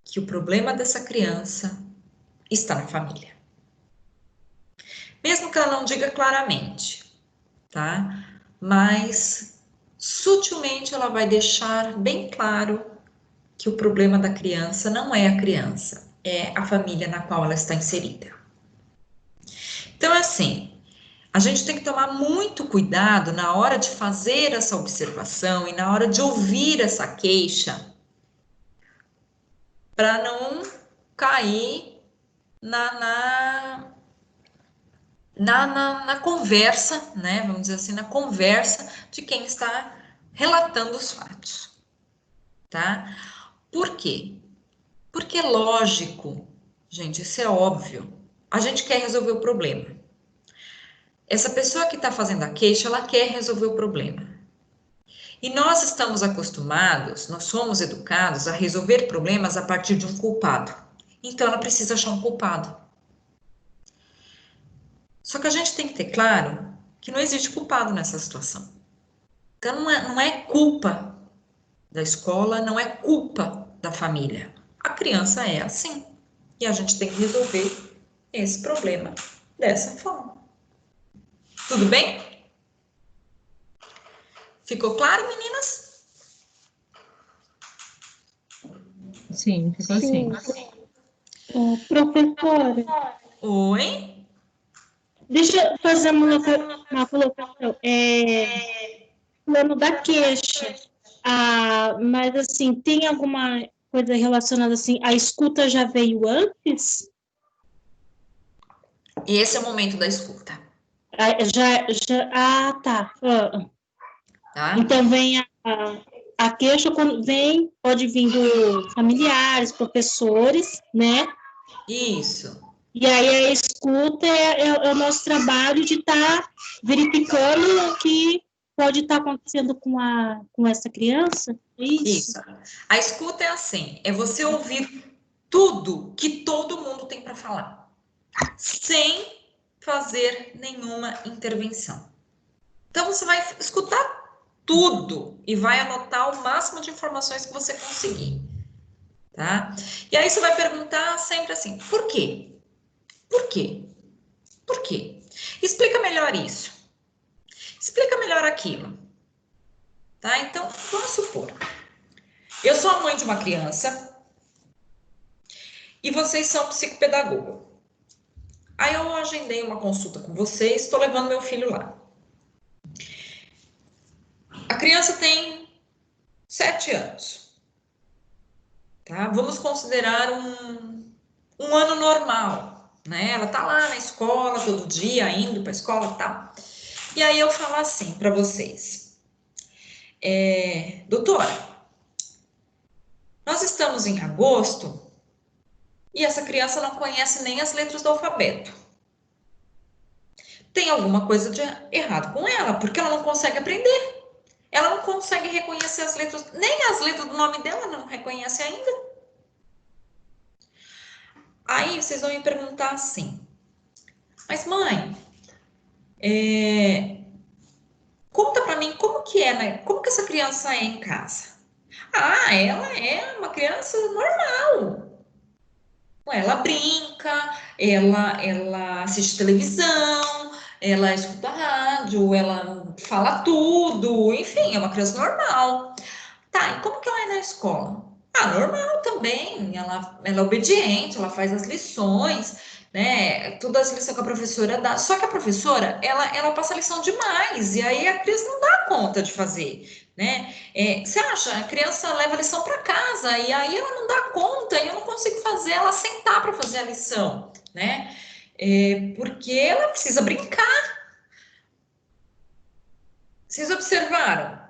que o problema dessa criança está na família. Mesmo que ela não diga claramente, tá? Mas sutilmente ela vai deixar bem claro que o problema da criança não é a criança, é a família na qual ela está inserida. Então, assim, a gente tem que tomar muito cuidado na hora de fazer essa observação e na hora de ouvir essa queixa, para não cair na conversa, né? Vamos dizer assim, na conversa de quem está relatando os fatos, tá? Por quê? Porque é lógico, gente, isso é óbvio. A gente quer resolver o problema. Essa pessoa que está fazendo a queixa, ela quer resolver o problema. E nós estamos acostumados, nós somos educados a resolver problemas a partir de um culpado. Então, ela precisa achar um culpado. Só que a gente tem que ter claro que não existe culpado nessa situação. Então, não é culpa da escola, não é culpa da família. A criança é assim. E a gente tem que resolver esse problema dessa forma. Tudo bem? Ficou claro, meninas? Sim, ficou assim. Professora, Oi? deixa eu fazer uma colocação. Plano da queixa. Mas, assim, tem alguma coisa relacionada, assim, a escuta já veio antes? Esse é o momento da escuta. Tá. Tá? Então, vem a queixa, quando vem, pode vir dos familiares, professores, né? Isso. E aí a escuta é o nosso trabalho de estar verificando o que pode estar acontecendo com essa criança. Isso. A escuta é assim, é você ouvir tudo que todo mundo tem para falar, sem fazer nenhuma intervenção. Então, você vai escutar tudo e vai anotar o máximo de informações que você conseguir, tá? E aí você vai perguntar sempre assim, por quê? Por quê? Por quê? Explica melhor isso. Explica melhor aquilo. Tá? Então, vamos supor. Eu sou a mãe de uma criança e vocês são psicopedagogo. Aí eu agendei uma consulta com vocês, estou levando meu filho lá. A criança tem 7 anos. Tá? Vamos considerar um ano normal, né? Ela tá lá na escola todo dia, indo para a escola e tal. E aí eu falo assim para vocês, doutora, nós estamos em agosto e essa criança não conhece nem as letras do alfabeto. Tem alguma coisa de errado com ela, porque ela não consegue aprender. Ela não consegue reconhecer as letras, nem as letras do nome dela não reconhece ainda. Aí vocês vão me perguntar assim, mas mãe, conta pra mim como que é, né? Como que essa criança é em casa? Ah, ela é uma criança normal. Ela brinca, ela assiste televisão, ela escuta rádio, ela fala tudo, enfim, é uma criança normal. Tá, e como que ela é na escola? Ah, normal também, ela é obediente, ela faz as lições, né? Todas as lições que a professora dá. Só que a professora, ela passa lição demais, e aí a criança não dá conta de fazer, né? Você acha, a criança leva a lição para casa, e aí ela não dá conta, e eu não consigo fazer ela sentar para fazer a lição, né? Porque ela precisa brincar. Vocês observaram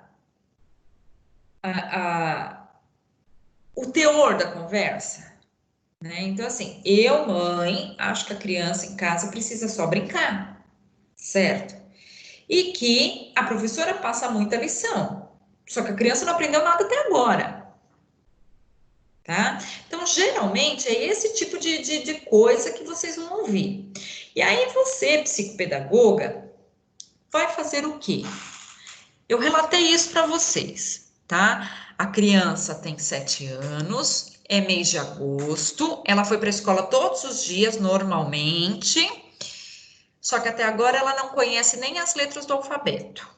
o teor da conversa, né? Então, assim, eu, mãe, acho que a criança em casa precisa só brincar, certo? E que a professora passa muita lição, só que a criança não aprendeu nada até agora, tá? Então, geralmente, é esse tipo de coisa que vocês vão ouvir. E aí, você, psicopedagoga, vai fazer o quê? Eu relatei isso para vocês, tá? A criança tem 7 anos, é mês de agosto, ela foi para a escola todos os dias, normalmente, só que até agora ela não conhece nem as letras do alfabeto.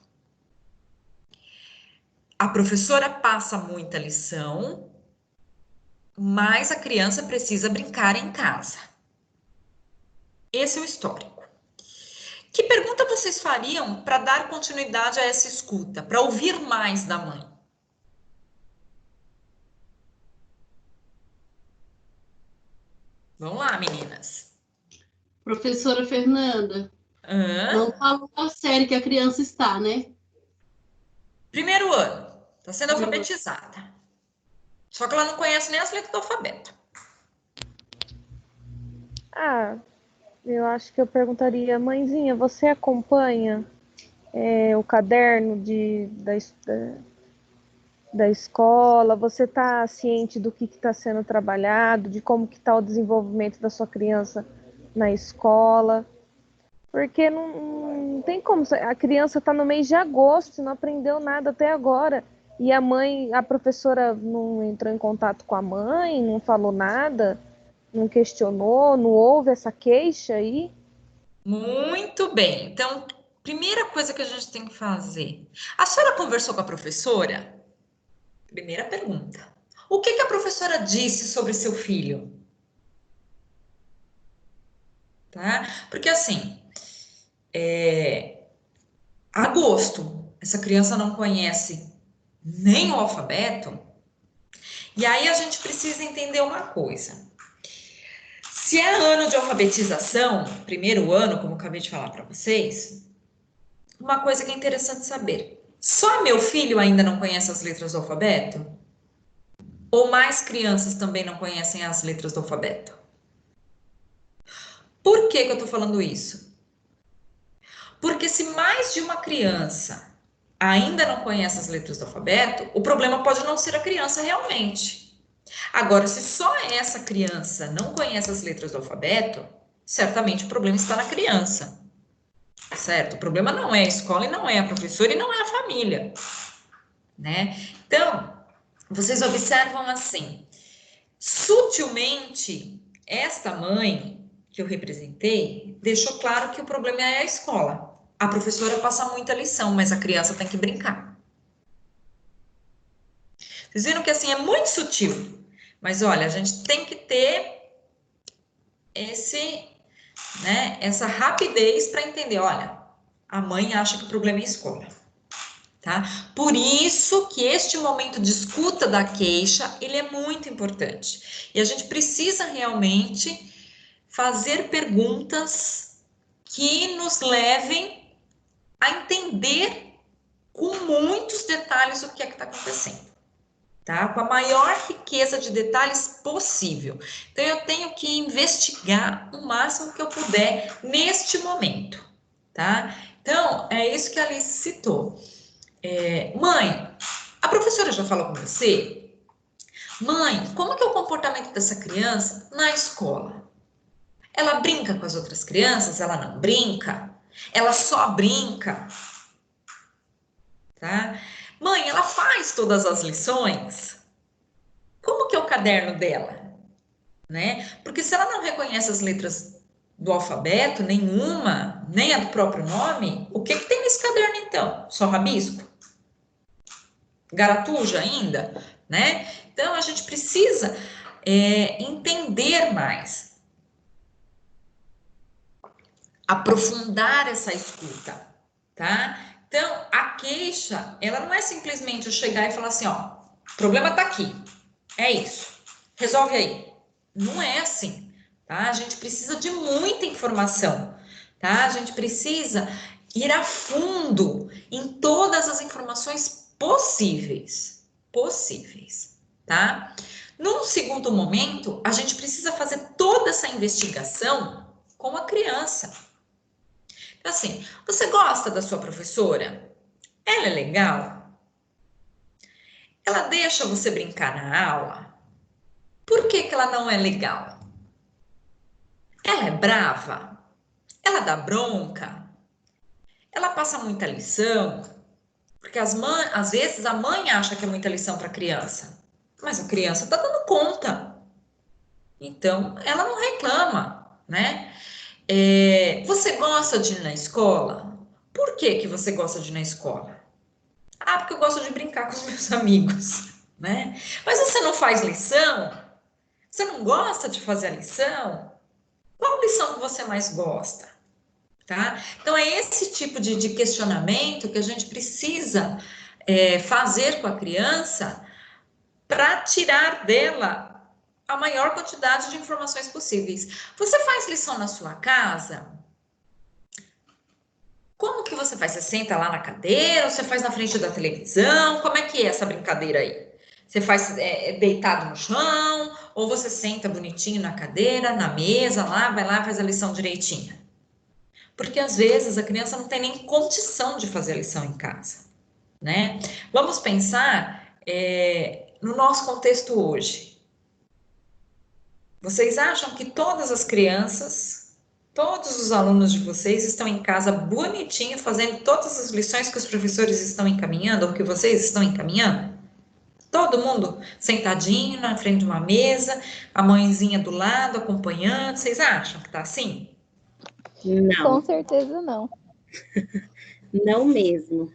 A professora passa muita lição, mas a criança precisa brincar em casa. Esse é o histórico. Que pergunta vocês fariam para dar continuidade a essa escuta, para ouvir mais da mãe? Vamos lá, meninas. Professora Fernanda, não falou a série que a criança está, né? Primeiro ano, está sendo alfabetizada. Só que ela não conhece nem as letras do alfabeto. Ah, eu acho que eu perguntaria, mãezinha, você acompanha o caderno da escola? Você está ciente do que está sendo trabalhado, de como que está o desenvolvimento da sua criança na escola? Porque não tem como, a criança está no mês de agosto, não aprendeu nada até agora, e a professora não entrou em contato com a mãe, não falou nada, não questionou, não houve essa queixa aí? Muito bem. Então, primeira coisa que a gente tem que fazer. A senhora conversou com a professora? Primeira pergunta. O que a professora disse sobre seu filho? Tá? Porque assim, agosto, essa criança não conhece nem o alfabeto, e aí a gente precisa entender uma coisa. Se é ano de alfabetização, primeiro ano, como eu acabei de falar para vocês, uma coisa que é interessante saber. Só meu filho ainda não conhece as letras do alfabeto? Ou mais crianças também não conhecem as letras do alfabeto? Por que eu estou falando isso? Porque se mais de uma criança ainda não conhece as letras do alfabeto, o problema pode não ser a criança realmente. Agora, se só essa criança não conhece as letras do alfabeto, certamente o problema está na criança. Certo? O problema não é a escola e não é a professora e não é a família, né? Então, vocês observam assim, sutilmente, esta mãe que eu representei deixou claro que o problema é a escola. A professora passa muita lição, mas a criança tem que brincar. Vocês viram que assim é muito sutil, mas olha, a gente tem que ter essa rapidez para entender, olha, a mãe acha que o problema é a escola, tá? Por isso que este momento de escuta da queixa, ele é muito importante. E a gente precisa realmente fazer perguntas que nos levem a entender com muitos detalhes o que é que está acontecendo, tá? Com a maior riqueza de detalhes possível. Então, eu tenho que investigar o máximo que eu puder neste momento, tá? Então, é isso que a Alice citou. Mãe, a professora já falou com você? Mãe, como que é o comportamento dessa criança na escola? Ela brinca com as outras crianças? Ela não brinca? Ela só brinca? Tá? Mãe, ela faz todas as lições? Como que é o caderno dela? Né? Porque se ela não reconhece as letras do alfabeto, nenhuma, nem a do próprio nome, o que tem nesse caderno então? Só rabisco? Garatuja ainda? Né? Então, a gente precisa entender mais. Aprofundar essa escuta, tá? Então, a queixa, ela não é simplesmente eu chegar e falar assim, ó, o problema tá aqui, é isso, resolve aí. Não é assim, tá? A gente precisa de muita informação, tá? A gente precisa ir a fundo em todas as informações possíveis, tá? Num segundo momento, a gente precisa fazer toda essa investigação com a criança. Assim, você gosta da sua professora? Ela é legal? Ela deixa você brincar na aula? Por que ela não é legal? Ela é brava? Ela dá bronca? Ela passa muita lição? Porque às vezes a mãe acha que é muita lição para a criança, mas a criança está dando conta. Então, ela não reclama, né? Você gosta de ir na escola? Por que você gosta de ir na escola? Ah, porque eu gosto de brincar com os meus amigos, né? Mas você não faz lição? Você não gosta de fazer a lição? Qual lição que você mais gosta? Tá? Então, é esse tipo de questionamento que a gente precisa fazer com a criança para tirar dela a maior quantidade de informações possíveis. Você faz lição na sua casa? Como que você faz? Você senta lá na cadeira ou você faz na frente da televisão? Como é que é essa brincadeira aí? Você faz deitado no chão? Ou você senta bonitinho na cadeira, na mesa, vai lá, faz a lição direitinha? Porque às vezes a criança não tem nem condição de fazer a lição em casa, né? Vamos pensar no nosso contexto hoje. Vocês acham que todas as crianças, todos os alunos de vocês estão em casa bonitinho, fazendo todas as lições que os professores estão encaminhando, ou que vocês estão encaminhando? Todo mundo sentadinho na frente de uma mesa, a mãezinha do lado acompanhando. Vocês acham que tá assim? Não. Com certeza não. Não mesmo.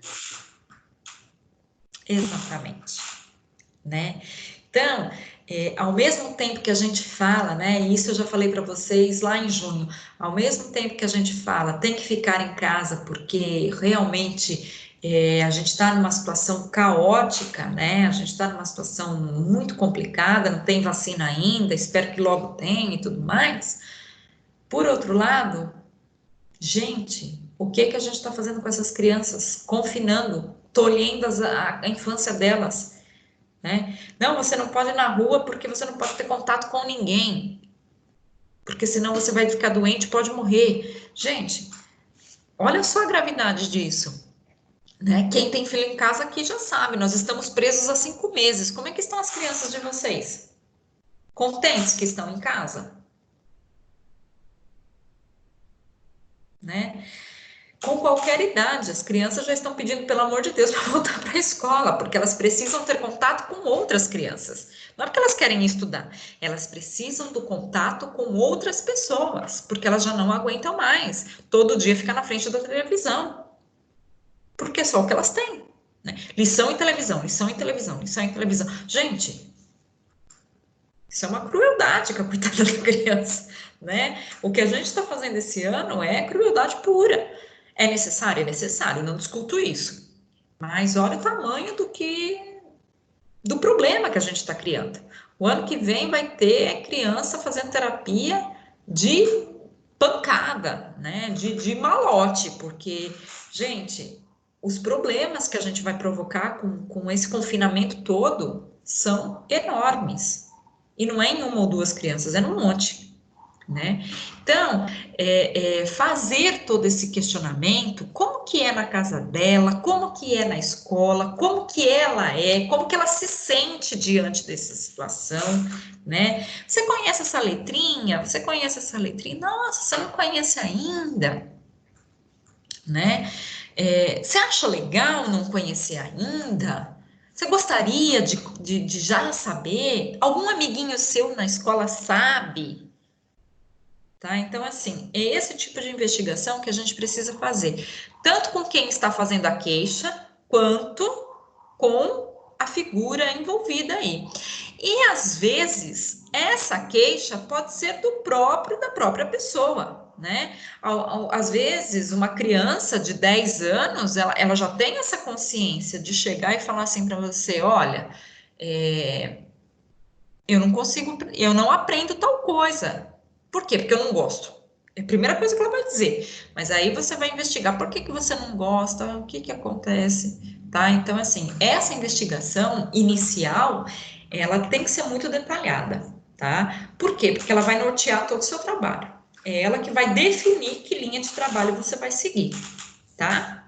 Exatamente, né? Então, ao mesmo tempo que a gente fala, né? E isso eu já falei para vocês lá em junho. Ao mesmo tempo que a gente fala, tem que ficar em casa porque realmente a gente está numa situação caótica, né? A gente está numa situação muito complicada, não tem vacina ainda, espero que logo tenha e tudo mais. Por outro lado, gente, o que a gente está fazendo com essas crianças? Confinando, tolhendo a infância delas, né? Não, você não pode ir na rua porque você não pode ter contato com ninguém, porque senão você vai ficar doente, pode morrer. Gente, olha só a gravidade disso, né? Quem tem filho em casa aqui já sabe, nós estamos presos há 5 meses. Como é que estão as crianças de vocês? Contentes que estão em casa? Né? Com qualquer idade, as crianças já estão pedindo, pelo amor de Deus, para voltar para a escola, porque elas precisam ter contato com outras crianças. Não é porque elas querem estudar, elas precisam do contato com outras pessoas, porque elas já não aguentam mais todo dia ficar na frente da televisão, porque é só o que elas têm, né? Lição em televisão, lição em televisão, lição em televisão. Gente, isso é uma crueldade com a coitada da criança, né? O que a gente está fazendo esse ano é crueldade pura. É necessário? É necessário, não discuto isso. Mas olha o tamanho do problema que a gente está criando. O ano que vem vai ter criança fazendo terapia de pancada, né, de malote, porque, gente, os problemas que a gente vai provocar com esse confinamento todo são enormes. E não é em uma ou duas crianças, é num monte, né? Então, fazer todo esse questionamento, como que é na casa dela, como que é na escola, como que ela é, como que ela se sente diante dessa situação, né? Você conhece essa letrinha? Você conhece essa letrinha? Nossa, você não conhece ainda, né? Você acha legal não conhecer ainda? Você gostaria de já saber? Algum amiguinho seu na escola sabe? Tá? Então, assim, é esse tipo de investigação que a gente precisa fazer, tanto com quem está fazendo a queixa, quanto com a figura envolvida aí. E, às vezes, essa queixa pode ser da própria pessoa, né? Às vezes, uma criança de 10 anos, ela já tem essa consciência de chegar e falar assim para você, olha, eu não aprendo tal coisa. Por quê? Porque eu não gosto. É a primeira coisa que ela vai dizer. Mas aí você vai investigar por que você não gosta, o que acontece, tá? Então, assim, essa investigação inicial, ela tem que ser muito detalhada, tá? Por quê? Porque ela vai nortear todo o seu trabalho. É ela que vai definir que linha de trabalho você vai seguir, tá?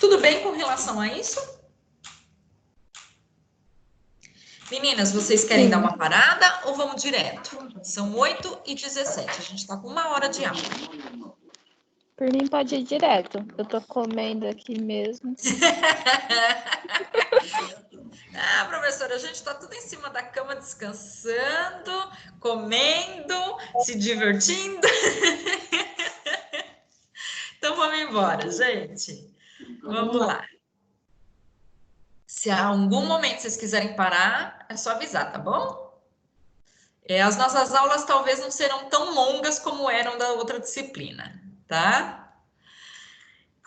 Tudo bem com relação a isso? Meninas, vocês querem dar uma parada ou vamos direto? São 8h17, a gente está com 1 hora de aula. Por mim pode ir direto, eu tô comendo aqui mesmo. Professora, a gente está tudo em cima da cama descansando, comendo, se divertindo. Então vamos embora, gente. Vamos lá. Se a algum momento vocês quiserem parar, é só avisar, tá bom? As nossas aulas talvez não serão tão longas como eram da outra disciplina, tá?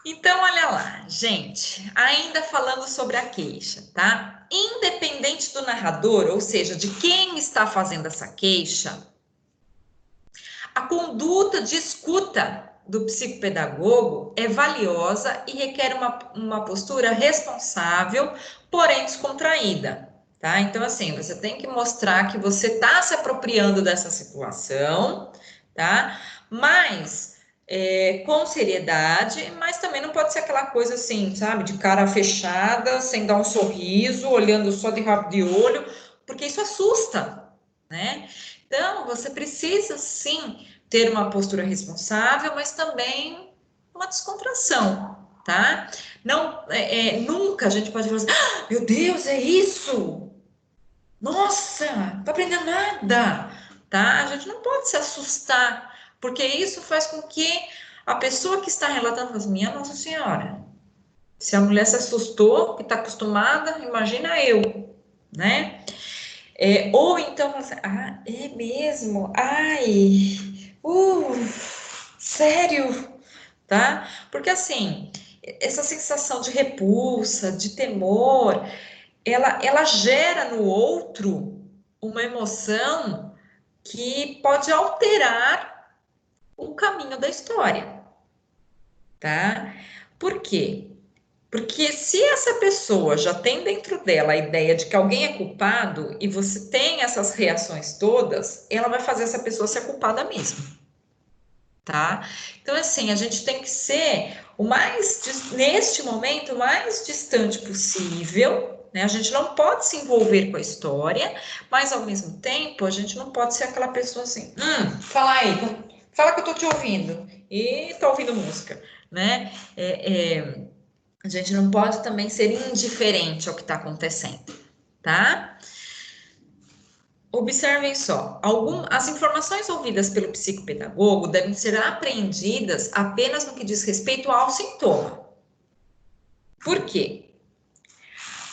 Então, olha lá, gente, ainda falando sobre a queixa, tá? Independente do narrador, ou seja, de quem está fazendo essa queixa, a conduta de escuta do psicopedagogo é valiosa e requer uma postura responsável, porém descontraída, tá? Então, assim, você tem que mostrar que você está se apropriando dessa situação, tá? Mas com seriedade, mas também não pode ser aquela coisa assim, sabe, de cara fechada, sem dar um sorriso, olhando só de rabo de olho, porque isso assusta, né? Então, você precisa, sim, ter uma postura responsável, mas também uma descontração, tá? Não, nunca a gente pode falar assim, meu Deus, é isso? Nossa, não tô aprendendo nada, tá? A gente não pode se assustar, porque isso faz com que a pessoa que está relatando fale assim, minha Nossa Senhora, se a mulher se assustou, que está acostumada, imagina eu, né? Ou então, assim, é mesmo? Ai, sério? Tá? Porque assim, essa sensação de repulsa, de temor, ela gera no outro uma emoção que pode alterar o caminho da história, tá? Por quê? Porque se essa pessoa já tem dentro dela a ideia de que alguém é culpado e você tem essas reações todas, ela vai fazer essa pessoa ser culpada mesmo, tá? Então, assim, a gente tem que ser neste momento, o mais distante possível, né? A gente não pode se envolver com a história, mas ao mesmo tempo, a gente não pode ser aquela pessoa assim, fala aí, fala que eu tô te ouvindo, e tô ouvindo música, né? A gente não pode também ser indiferente ao que está acontecendo, tá? Observem só, as informações ouvidas pelo psicopedagogo devem ser apreendidas apenas no que diz respeito ao sintoma. Por quê?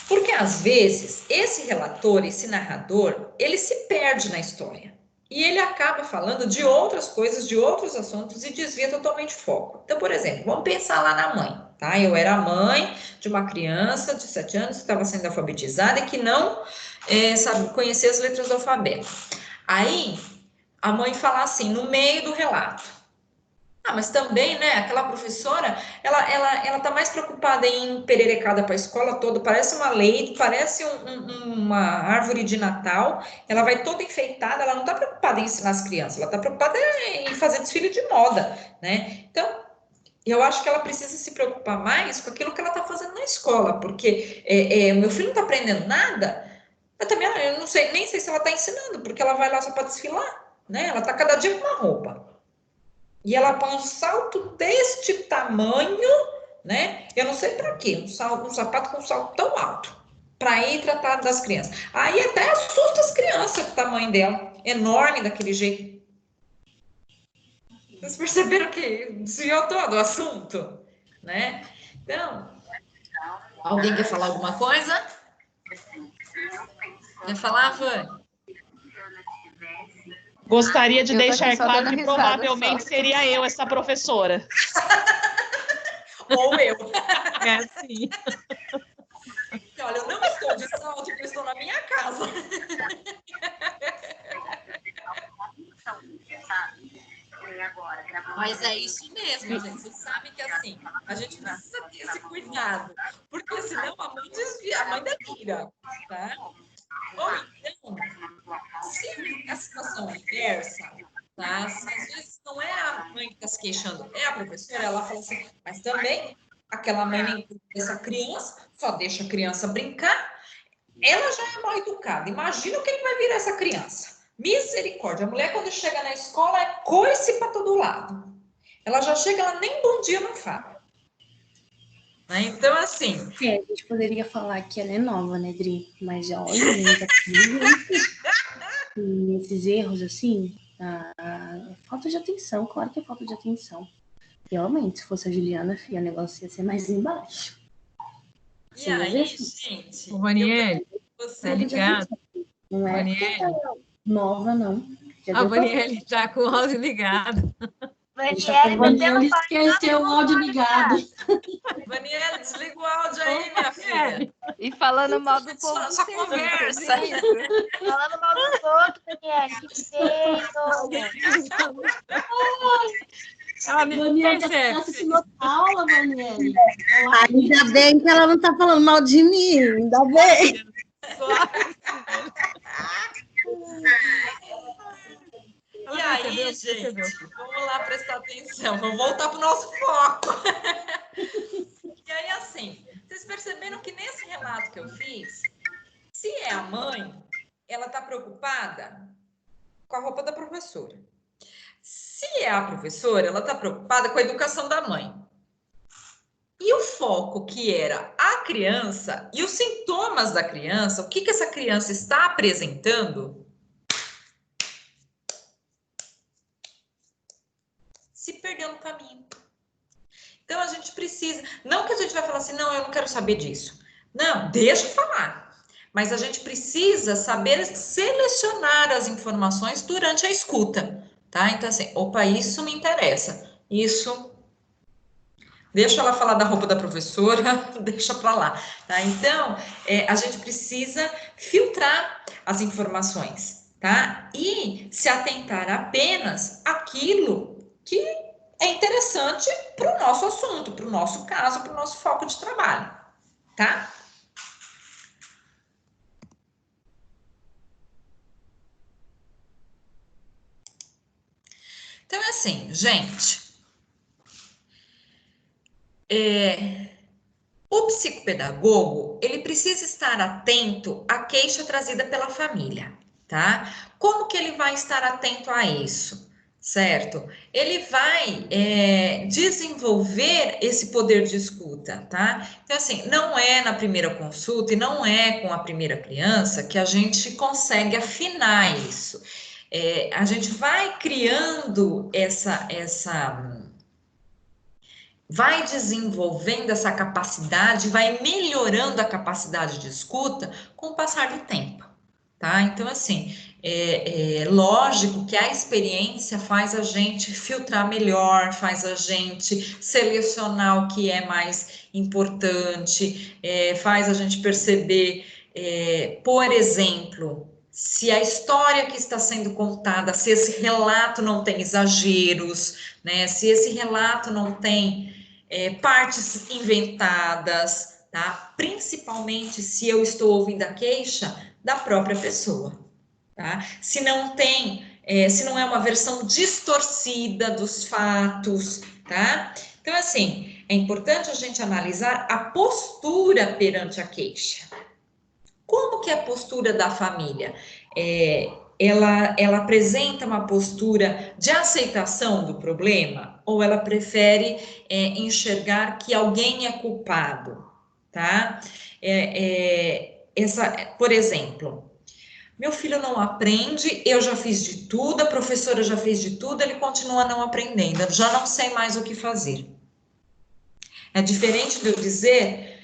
Porque, às vezes, esse relator, esse narrador, ele se perde na história. E ele acaba falando de outras coisas, de outros assuntos e desvia totalmente o foco. Então, por exemplo, vamos pensar lá na mãe, tá? Eu era a mãe de uma criança de 7 anos que estava sendo alfabetizada e que não conhecia as letras do alfabeto. Aí, a mãe fala assim, no meio do relato, Mas também, né, aquela professora, ela tá mais preocupada em ir pererecada para a escola toda, parece uma lei, parece uma árvore de Natal, ela vai toda enfeitada, ela não tá preocupada em ensinar as crianças, ela tá preocupada em fazer desfile de moda, né? Então, eu acho que ela precisa se preocupar mais com aquilo que ela tá fazendo na escola, porque meu filho não tá aprendendo nada, mas também eu não sei, nem sei se ela tá ensinando, porque ela vai lá só para desfilar, né? Ela tá cada dia com uma roupa. E ela põe um salto deste tamanho, né? Eu não sei para quê, um sapato com um salto tão alto, para ir tratar das crianças. Aí até assusta as crianças, o tamanho dela, enorme daquele jeito. Vocês perceberam que desviou todo o assunto, né? Então, alguém quer falar alguma coisa? Quer falar, Vânia? Gostaria de deixar claro que provavelmente seria eu essa professora. Ou eu. É assim. Olha, eu não estou de salto, eu estou na minha casa. Mas é isso mesmo, gente. Vocês sabem que assim, a gente precisa ter esse cuidado, porque senão a mãe desvia, a mãe delira, tá? Ou então, se a situação é inversa, tá? Se às vezes não é a mãe que está se queixando, é a professora, ela fala assim, mas também aquela mãe nem cuida dessa criança, só deixa a criança brincar, ela já é mal educada. Imagina o que vai virar essa criança. Misericórdia. A mulher, quando chega na escola, é coice para todo lado. Ela já chega, ela nem bom dia não fala. Então, assim... a gente poderia falar que ela é nova, né, Dri? Mas, olha, gente, esses erros, assim, falta de atenção, claro que é falta de atenção. Realmente, se fosse a Juliana, filha, o negócio ia ser mais embaixo. E aí, gente... Vaniele, tá ligado? Não é nova, não. A Vaniele tá com o áudio ligado. Vaniele esqueceu o áudio ligado. Vaniele, desliga o áudio aí, minha filha. E falando mal do povo. Só conversa. Falando mal dos outros, Vaniele. Que feio. Ela nem Vaniele tá percebe. assistindo aula, Vaniele. Ainda bem que ela não tá falando mal de mim, ainda bem. E aí, gente, vamos lá prestar atenção, vamos voltar para o nosso foco. E aí, assim, vocês perceberam que nesse relato que eu fiz, se é a mãe, ela está preocupada com a roupa da professora. Se é a professora, ela está preocupada com a educação da mãe. E o foco que era a criança e os sintomas da criança, o que essa criança está apresentando, se perdeu no caminho. Então, a gente precisa... Não que a gente vai falar assim, não, eu não quero saber disso. Não, deixa eu falar. Mas a gente precisa saber selecionar as informações durante a escuta, tá? Então, assim, opa, isso me interessa. Isso... Deixa ela falar da roupa da professora, deixa para lá, tá? Então, a gente precisa filtrar as informações, tá? E se atentar apenas àquilo que é interessante para o nosso assunto, para o nosso caso, para o nosso foco de trabalho, tá? Então, é assim, gente... O psicopedagogo, ele precisa estar atento à queixa trazida pela família, tá? Como que ele vai estar atento a isso, certo? Ele vai desenvolver esse poder de escuta, tá? Então, assim, não é na primeira consulta e não é com a primeira criança que a gente consegue afinar isso. A gente vai criando vai desenvolvendo essa capacidade, vai melhorando a capacidade de escuta com o passar do tempo, tá? Então, assim, é lógico que a experiência faz a gente filtrar melhor, faz a gente selecionar o que é mais importante, faz a gente perceber, por exemplo, se a história que está sendo contada, se esse relato não tem exageros, né? Se esse relato não tem partes inventadas, tá? Principalmente se eu estou ouvindo a queixa da própria pessoa, tá? Se não tem, se não é uma versão distorcida dos fatos, tá? Então, assim, é importante a gente analisar a postura perante a queixa. Como que é a postura da família? Ela apresenta uma postura de aceitação do problema ou ela prefere enxergar que alguém é culpado, tá? Por exemplo, meu filho não aprende, eu já fiz de tudo, a professora já fez de tudo, ele continua não aprendendo, eu já não sei mais o que fazer. É diferente de eu dizer,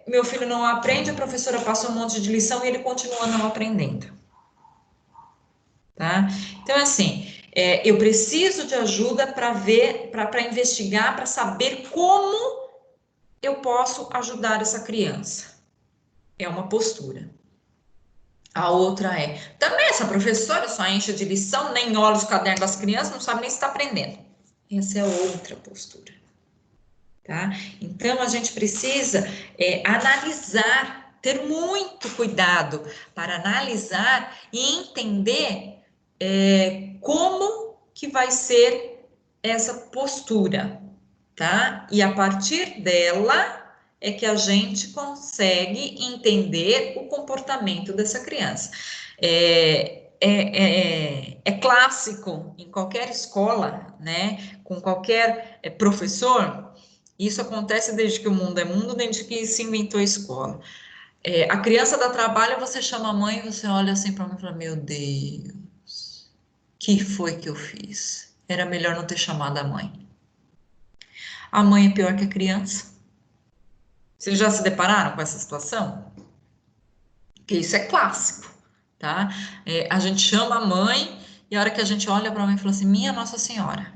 meu filho não aprende, a professora passa um monte de lição e ele continua não aprendendo. Tá? Então, assim, eu preciso de ajuda para ver, para investigar, para saber como eu posso ajudar essa criança. É uma postura. A outra também essa professora só enche de lição, nem olha os cadernos das crianças, não sabe nem se está aprendendo. Essa é outra postura. Tá? Então, a gente precisa analisar, ter muito cuidado para analisar e entender como que vai ser essa postura, tá? E a partir dela é que a gente consegue entender o comportamento dessa criança. É clássico em qualquer escola, né? Com qualquer professor. Isso acontece desde que o mundo é mundo, desde que se inventou a escola. A criança dá trabalho, você chama a mãe e você olha assim para mim e fala, meu Deus, que foi que eu fiz? Era melhor não ter chamado a mãe. A mãe é pior que a criança. Vocês já se depararam com essa situação? Porque isso é clássico, tá? A gente chama a mãe e a hora que a gente olha para a mãe e fala assim, minha Nossa Senhora,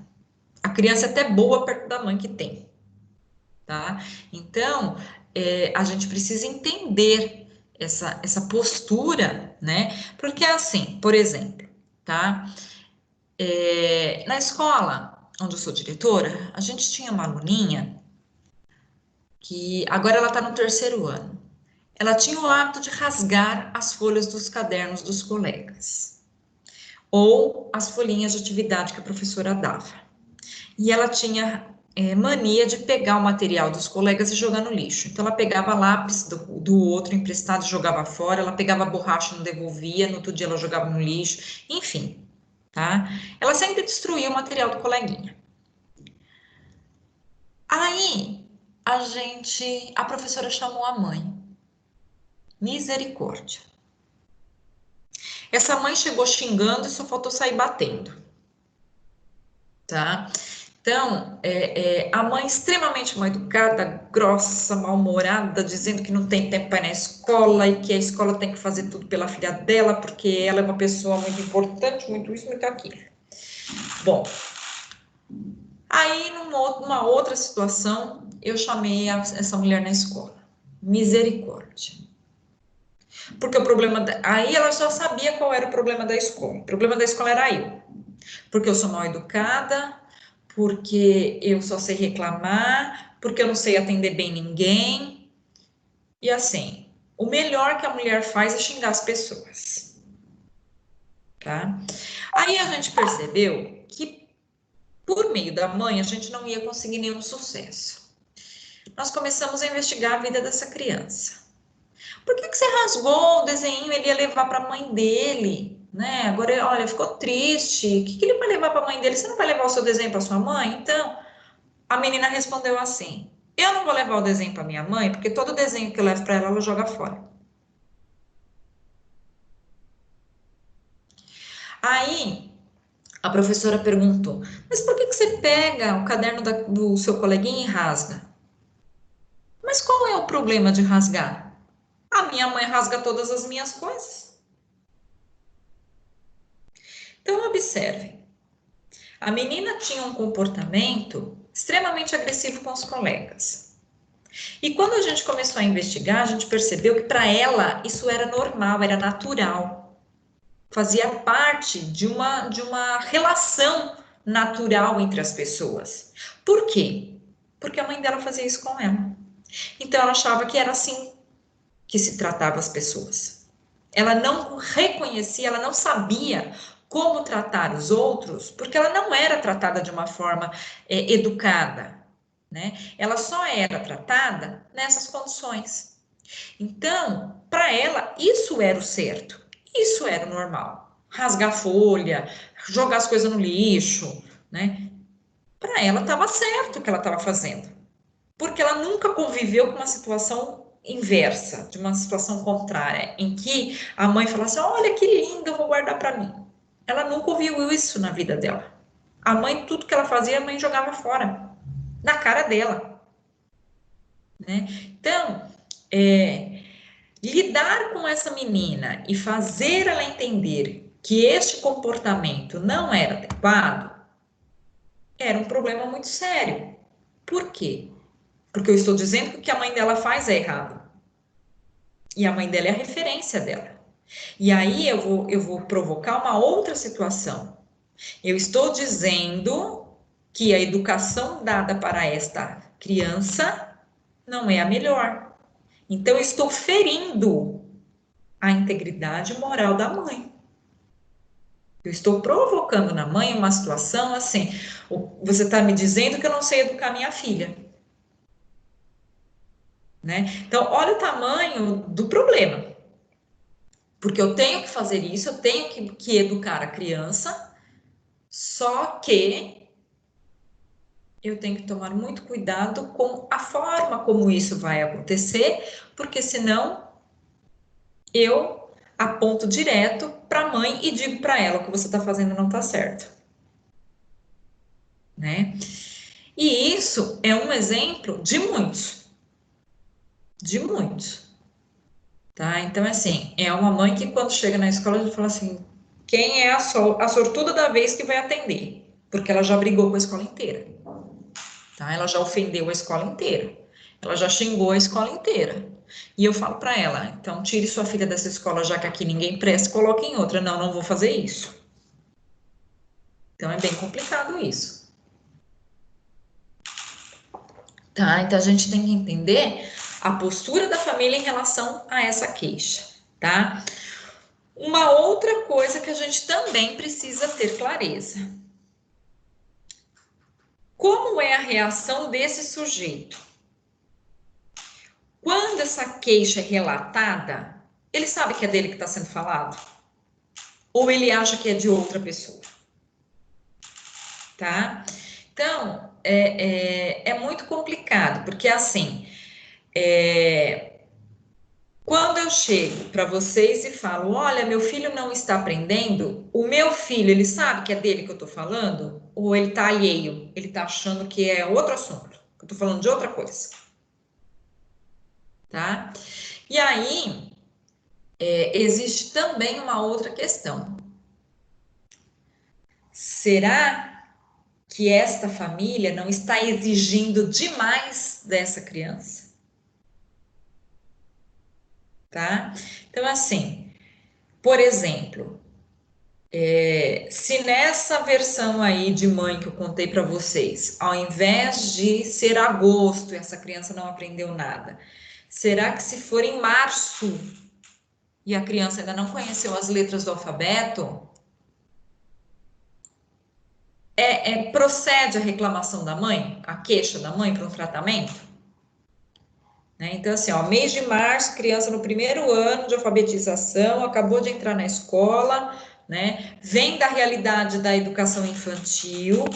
a criança é até boa perto da mãe que tem. Tá? Então, a gente precisa entender essa postura, né? Porque assim, por exemplo, tá? Na escola onde eu sou diretora, a gente tinha uma aluninha que agora ela está no 3º ano. Ela tinha o hábito de rasgar as folhas dos cadernos dos colegas ou as folhinhas de atividade que a professora dava. E ela tinha mania de pegar o material dos colegas e jogar no lixo. Então, ela pegava lápis do outro emprestado e jogava fora, ela pegava borracha e não devolvia, no outro dia ela jogava no lixo, enfim, tá? Ela sempre destruía o material do coleguinha. Aí, a professora chamou a mãe. Misericórdia. Essa mãe chegou xingando e só faltou sair batendo, tá? Então, a mãe extremamente mal educada, grossa, mal-humorada, dizendo que não tem tempo para ir na escola e que a escola tem que fazer tudo pela filha dela, porque ela é uma pessoa muito importante, muito isso, muito aquilo. Bom, aí numa outra situação, eu chamei essa mulher na escola. Misericórdia. Porque o problema... Aí ela só sabia qual era o problema da escola. O problema da escola era eu. Porque eu sou mal educada, porque eu só sei reclamar, porque eu não sei atender bem ninguém. E assim, o melhor que a mulher faz é xingar as pessoas. Tá? Aí a gente percebeu que, por meio da mãe, a gente não ia conseguir nenhum sucesso. Nós começamos a investigar a vida dessa criança. Por que você rasgou o desenho? Ele ia levar para a mãe dele, né? Agora, olha, ficou triste. O que ele vai levar para a mãe dele? Você não vai levar o seu desenho para sua mãe? Então, a menina respondeu assim, eu não vou levar o desenho para minha mãe, porque todo desenho que eu levo para ela, ela joga fora. Aí, a professora perguntou, mas por que você pega o caderno do seu coleguinha e rasga? Mas qual é o problema de rasgar? A minha mãe rasga todas as minhas coisas. Então, observem. A menina tinha um comportamento extremamente agressivo com os colegas. E quando a gente começou a investigar, a gente percebeu que para ela isso era normal, era natural. Fazia parte de uma relação natural entre as pessoas. Por quê? Porque a mãe dela fazia isso com ela. Então ela achava que era assim que se tratava as pessoas. Ela não reconhecia, ela não sabia como tratar os outros, porque ela não era tratada de uma forma educada, né? Ela só era tratada nessas condições. Então, para ela, isso era o certo, isso era o normal. Rasgar folha, jogar as coisas no lixo, né? Para ela estava certo o que ela estava fazendo, porque ela nunca conviveu com uma situação inversa, de uma situação contrária, em que a mãe falasse, olha que lindo, eu vou guardar para mim. Ela nunca ouviu isso na vida dela. A mãe, tudo que ela fazia, a mãe jogava fora, na cara dela. Né? Então, lidar com essa menina e fazer ela entender que este comportamento não era adequado, era um problema muito sério. Por quê? Porque eu estou dizendo que o que a mãe dela faz é errado. E a mãe dela é a referência dela. E aí eu vou provocar uma outra situação. Eu estou dizendo que a educação dada para esta criança não é a melhor. Então, eu estou ferindo a integridade moral da mãe. Eu estou provocando na mãe uma situação assim, você está me dizendo que eu não sei educar minha filha. Né? Então, olha o tamanho do problema. Porque eu tenho que fazer isso, eu tenho que educar a criança, só que eu tenho que tomar muito cuidado com a forma como isso vai acontecer, porque senão eu aponto direto para a mãe e digo para ela o que você está fazendo não está certo. Né? E isso é um exemplo de muitos. De muitos. Tá? Então, assim, é uma mãe que quando chega na escola, a gente fala assim, quem é a sortuda da vez que vai atender? Porque ela já brigou com a escola inteira. Tá? Ela já ofendeu a escola inteira. Ela já xingou a escola inteira. E eu falo para ela, então tire sua filha dessa escola, já que aqui ninguém presta, coloque em outra. Não, não vou fazer isso. Então, é bem complicado isso. Tá? Então, a gente tem que entender a postura da família em relação a essa queixa, tá? Uma outra coisa que a gente também precisa ter clareza. Como é a reação desse sujeito? Quando essa queixa é relatada, ele sabe que é dele que está sendo falado? Ou ele acha que é de outra pessoa? Tá? Então, é muito complicado, porque assim, quando eu chego para vocês e falo, olha, meu filho não está aprendendo, o meu filho, ele sabe que é dele que eu estou falando? Ou ele está alheio? Ele está achando que é outro assunto? Que eu estou falando de outra coisa? Tá? E aí, existe também uma outra questão. Será que esta família não está exigindo demais dessa criança? Tá? Então, assim, por exemplo, se nessa versão aí de mãe que eu contei para vocês, ao invés de ser agosto e essa criança não aprendeu nada, será que se for em março e a criança ainda não conheceu as letras do alfabeto, procede a reclamação da mãe, a queixa da mãe para um tratamento? Né? Então, assim, ó, mês de março, criança no primeiro ano de alfabetização, acabou de entrar na escola, né? Vem da realidade da educação infantil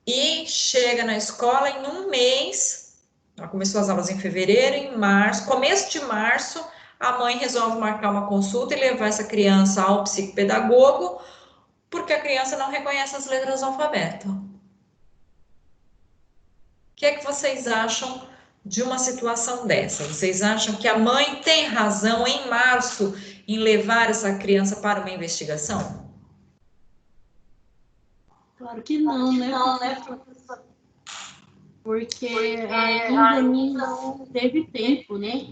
e chega na escola em um mês, ela começou as aulas em fevereiro, em março, começo de março, a mãe resolve marcar uma consulta e levar essa criança ao psicopedagogo, porque a criança não reconhece as letras do alfabeto. O que é que vocês acham de uma situação dessa? Vocês acham que a mãe tem razão em março em levar essa criança para uma investigação? Claro que não, né? porque ainda não teve tempo, né?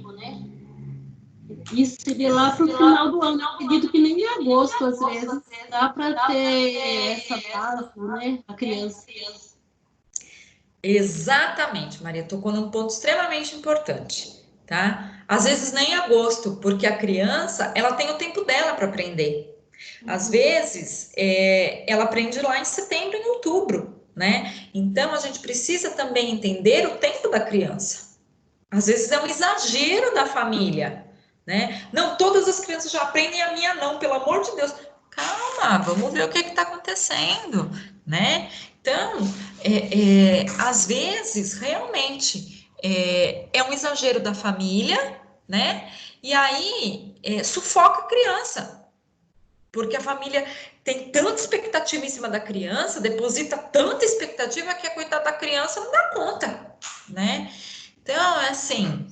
Isso seria lá para o final do ano. Eu acredito que nem em agosto, às vezes, dá para ter essa base, né? A criança. Exatamente, Maria, tocou num ponto extremamente importante, tá? Às vezes nem em agosto, porque a criança, ela tem o tempo dela para aprender. Às vezes, ela aprende lá em setembro, em outubro, né? Então, a gente precisa também entender o tempo da criança. Às vezes é um exagero da família, né? Não, todas as crianças já aprendem, a minha não, pelo amor de Deus. Calma, vamos ver o que está acontecendo, né? Então, às vezes, realmente, é um exagero da família, né? E aí, sufoca a criança. Porque a família tem tanta expectativa em cima da criança, deposita tanta expectativa que a coitada da criança não dá conta, né? Então, é assim,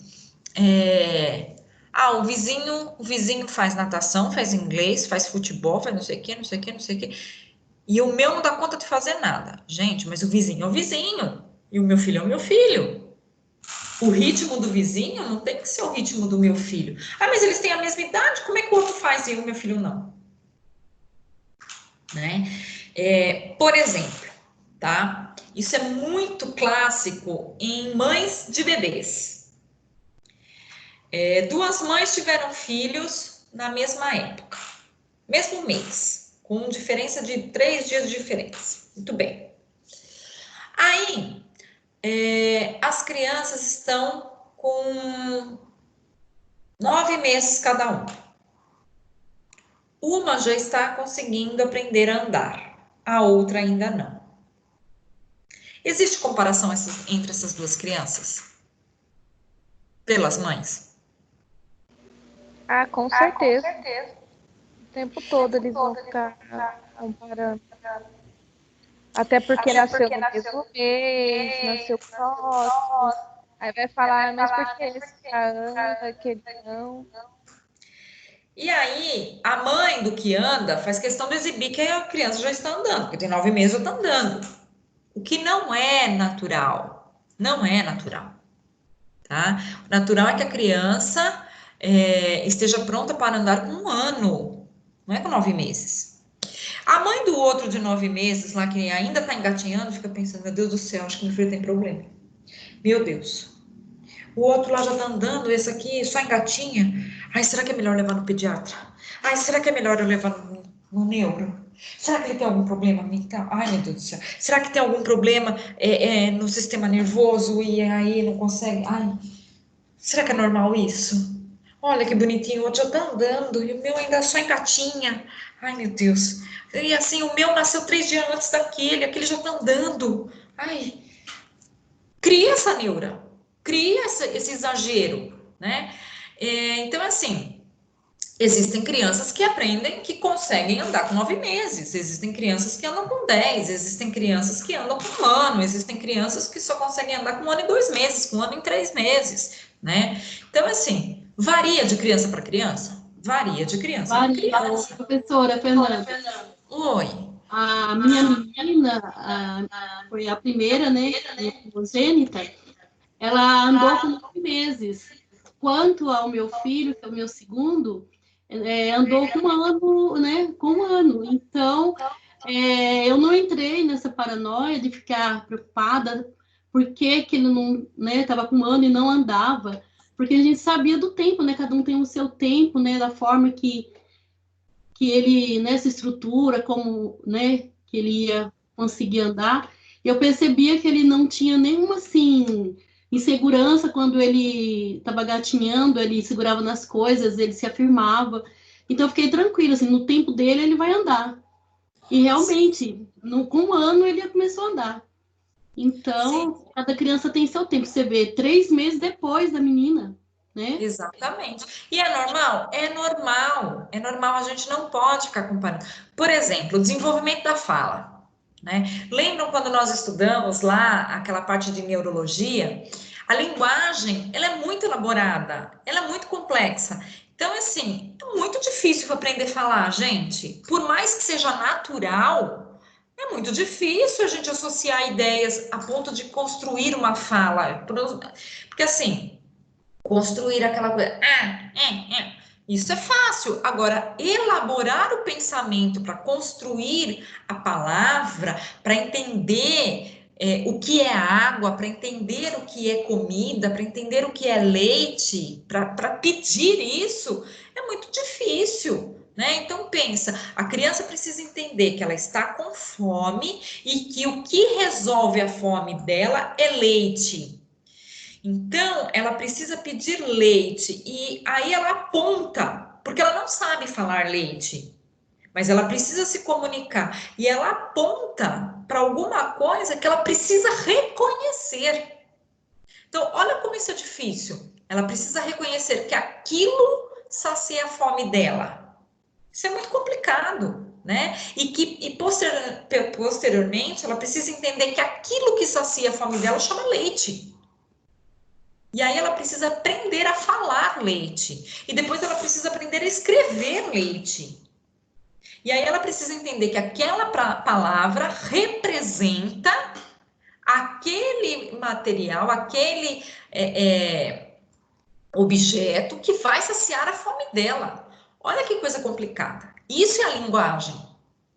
o vizinho faz natação, faz inglês, faz futebol, faz não sei o quê, não sei o quê, não sei o quê. E o meu não dá conta de fazer nada. Gente, mas o vizinho é o vizinho. E o meu filho é o meu filho. O ritmo do vizinho não tem que ser o ritmo do meu filho. Ah, mas eles têm a mesma idade, como é que o outro faz e o meu filho não? Né? Por exemplo, tá? Isso é muito clássico em mães de bebês. Duas mães tiveram filhos na mesma época, mesmo mês, com diferença de 3 dias de diferença. Muito bem. Aí, as crianças estão com 9 meses cada um. Uma já está conseguindo aprender a andar, a outra ainda não. Existe comparação entre essas duas crianças? Pelas mães? Com certeza. O tempo todo eles vão ficar comparando. Até porque nasceu no mesmo mês, nasceu próximo. Aí vai falar, mas por que esse anda, aquele não? E aí, a mãe do que anda faz questão de exibir que a criança já está andando, porque tem 9 meses já está andando. O que não é natural. Não é natural. Tá? O natural é que a criança esteja pronta para andar com 1 ano, não é com 9 meses. A mãe do outro de 9 meses, lá que ainda está engatinhando, fica pensando, meu Deus do céu, acho que meu filho tem problema. Meu Deus. O outro lá já está andando, esse aqui só engatinha. Ai, será que é melhor levar no pediatra? Ai, será que é melhor eu levar no neuro? Será que ele tem algum problema mental? Ai, meu Deus do céu. Será que tem algum problema no sistema nervoso e aí não consegue? Ai, será que é normal isso? Olha que bonitinho, o outro já tá andando e o meu ainda só engatinha. Ai, meu Deus. E assim, o meu nasceu 3 dias antes daquele, aquele já tá andando. Ai, cria essa neura, cria esse exagero, né? Então, assim, existem crianças que aprendem, que conseguem andar com 9 meses, existem crianças que andam com 10, existem crianças que andam com 1 ano, existem crianças que só conseguem andar com 1 ano e 2 meses, com 1 ano e 3 meses, né? Então, assim, varia de criança para criança? Varia de criança para criança. Professora Fernanda. Oi. A minha menina foi a primeira, né, primogênita, ela andou com 9 meses. Quanto ao meu filho, que é o meu segundo, andou com 1 ano, né, com 1 ano. Então, eu não entrei nessa paranoia de ficar preocupada por que ele não, né, estava com 1 ano e não andava, porque a gente sabia do tempo, né, cada um tem o seu tempo, né, da forma que ele, né, se estrutura, como, né, que ele ia conseguir andar. Eu percebia que ele não tinha nenhuma, assim, insegurança quando ele estava gatinhando, ele segurava nas coisas, ele se afirmava. Então, eu fiquei tranquila, assim, no tempo dele ele vai andar. E realmente, com 1 ano ele começou a andar. Então, sim, cada criança tem seu tempo. Você vê, 3 meses depois da menina, né? Exatamente. E é normal? É normal. É normal, a gente não pode ficar comparando. Por exemplo, o desenvolvimento da fala. Né? Lembram quando nós estudamos lá aquela parte de neurologia? A linguagem, ela é muito elaborada, ela é muito complexa. Então, assim, é muito difícil aprender a falar, gente. Por mais que seja natural, É muito difícil a gente associar ideias a ponto de construir uma fala. Porque assim, construir aquela coisa, isso é fácil. Agora, elaborar o pensamento para construir a palavra, para entender o que é água, para entender o que é comida, para entender o que é leite, para pedir isso, é muito difícil. Né? Então, pensa, a criança precisa entender que ela está com fome e que o que resolve a fome dela é leite. Então, ela precisa pedir leite e aí ela aponta, porque ela não sabe falar leite, mas ela precisa se comunicar e ela aponta para alguma coisa que ela precisa reconhecer. Então, olha como isso é difícil. Ela precisa reconhecer que aquilo sacia a fome dela. Isso é muito complicado, né? E posteriormente ela precisa entender que aquilo que sacia a fome dela chama leite. E aí ela precisa aprender a falar leite. E depois ela precisa aprender a escrever leite. E aí ela precisa entender que aquela palavra representa aquele material, aquele objeto que vai saciar a fome dela. Olha que coisa complicada. Isso é a linguagem,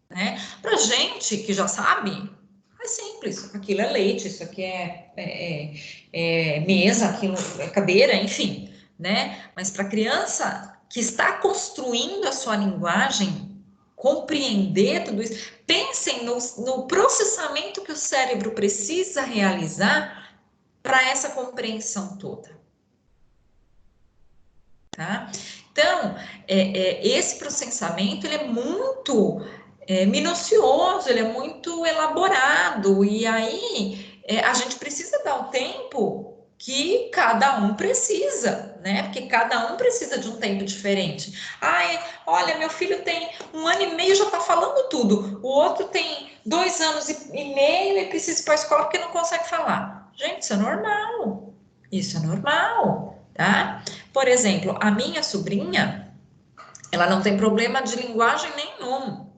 né? Pra gente que já sabe, é simples. Aquilo é leite, isso aqui é mesa, aquilo é cadeira, enfim, né? Mas para a criança que está construindo a sua linguagem, compreender tudo isso, pensem no processamento que o cérebro precisa realizar para essa compreensão toda. Tá? Então, esse processamento ele é muito minucioso, ele é muito elaborado, e aí a gente precisa dar o tempo que cada um precisa, né? Porque cada um precisa de um tempo diferente. Ai, olha, meu filho tem 1 ano e meio, já está falando tudo. O outro tem 2 anos e meio e precisa ir para a escola porque não consegue falar. Gente, isso é normal. Isso é normal, tá? Por exemplo, a minha sobrinha, ela não tem problema de linguagem nenhum.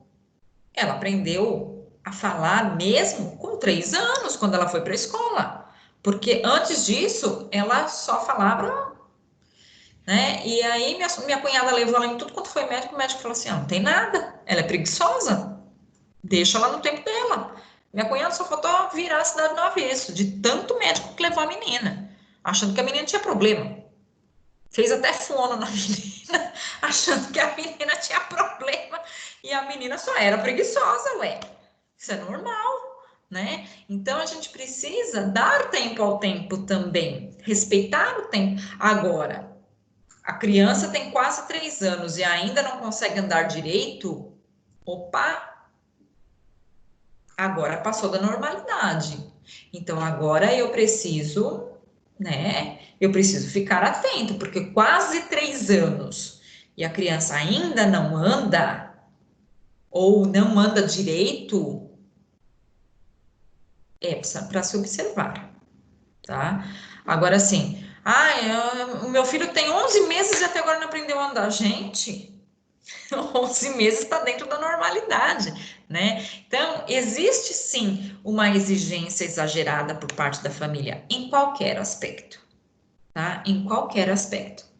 Ela aprendeu a falar mesmo com 3 anos, quando ela foi para a escola. Porque antes disso, ela só falava, né? E aí minha cunhada levou ela em tudo quanto foi médico, o médico falou assim, não tem nada, ela é preguiçosa, deixa ela no tempo dela. Minha cunhada só faltou virar a cidade no avesso, de tanto médico que levou a menina, achando que a menina tinha problema. Fez até fono na menina, achando que a menina tinha problema, e a menina só era preguiçosa, ué. Isso é normal, né? Então, a gente precisa dar tempo ao tempo também, respeitar o tempo. Agora, a criança tem quase 3 anos e ainda não consegue andar direito, opa, agora passou da normalidade. Então, agora eu preciso, né? Eu preciso ficar atento, porque quase 3 anos e a criança ainda não anda, ou não anda direito, para se observar, tá? Agora, assim, o meu filho tem 11 meses e até agora não aprendeu a andar. Gente, 11 meses está dentro da normalidade, né? Então, existe sim uma exigência exagerada por parte da família, em qualquer aspecto, tá? Em qualquer aspecto.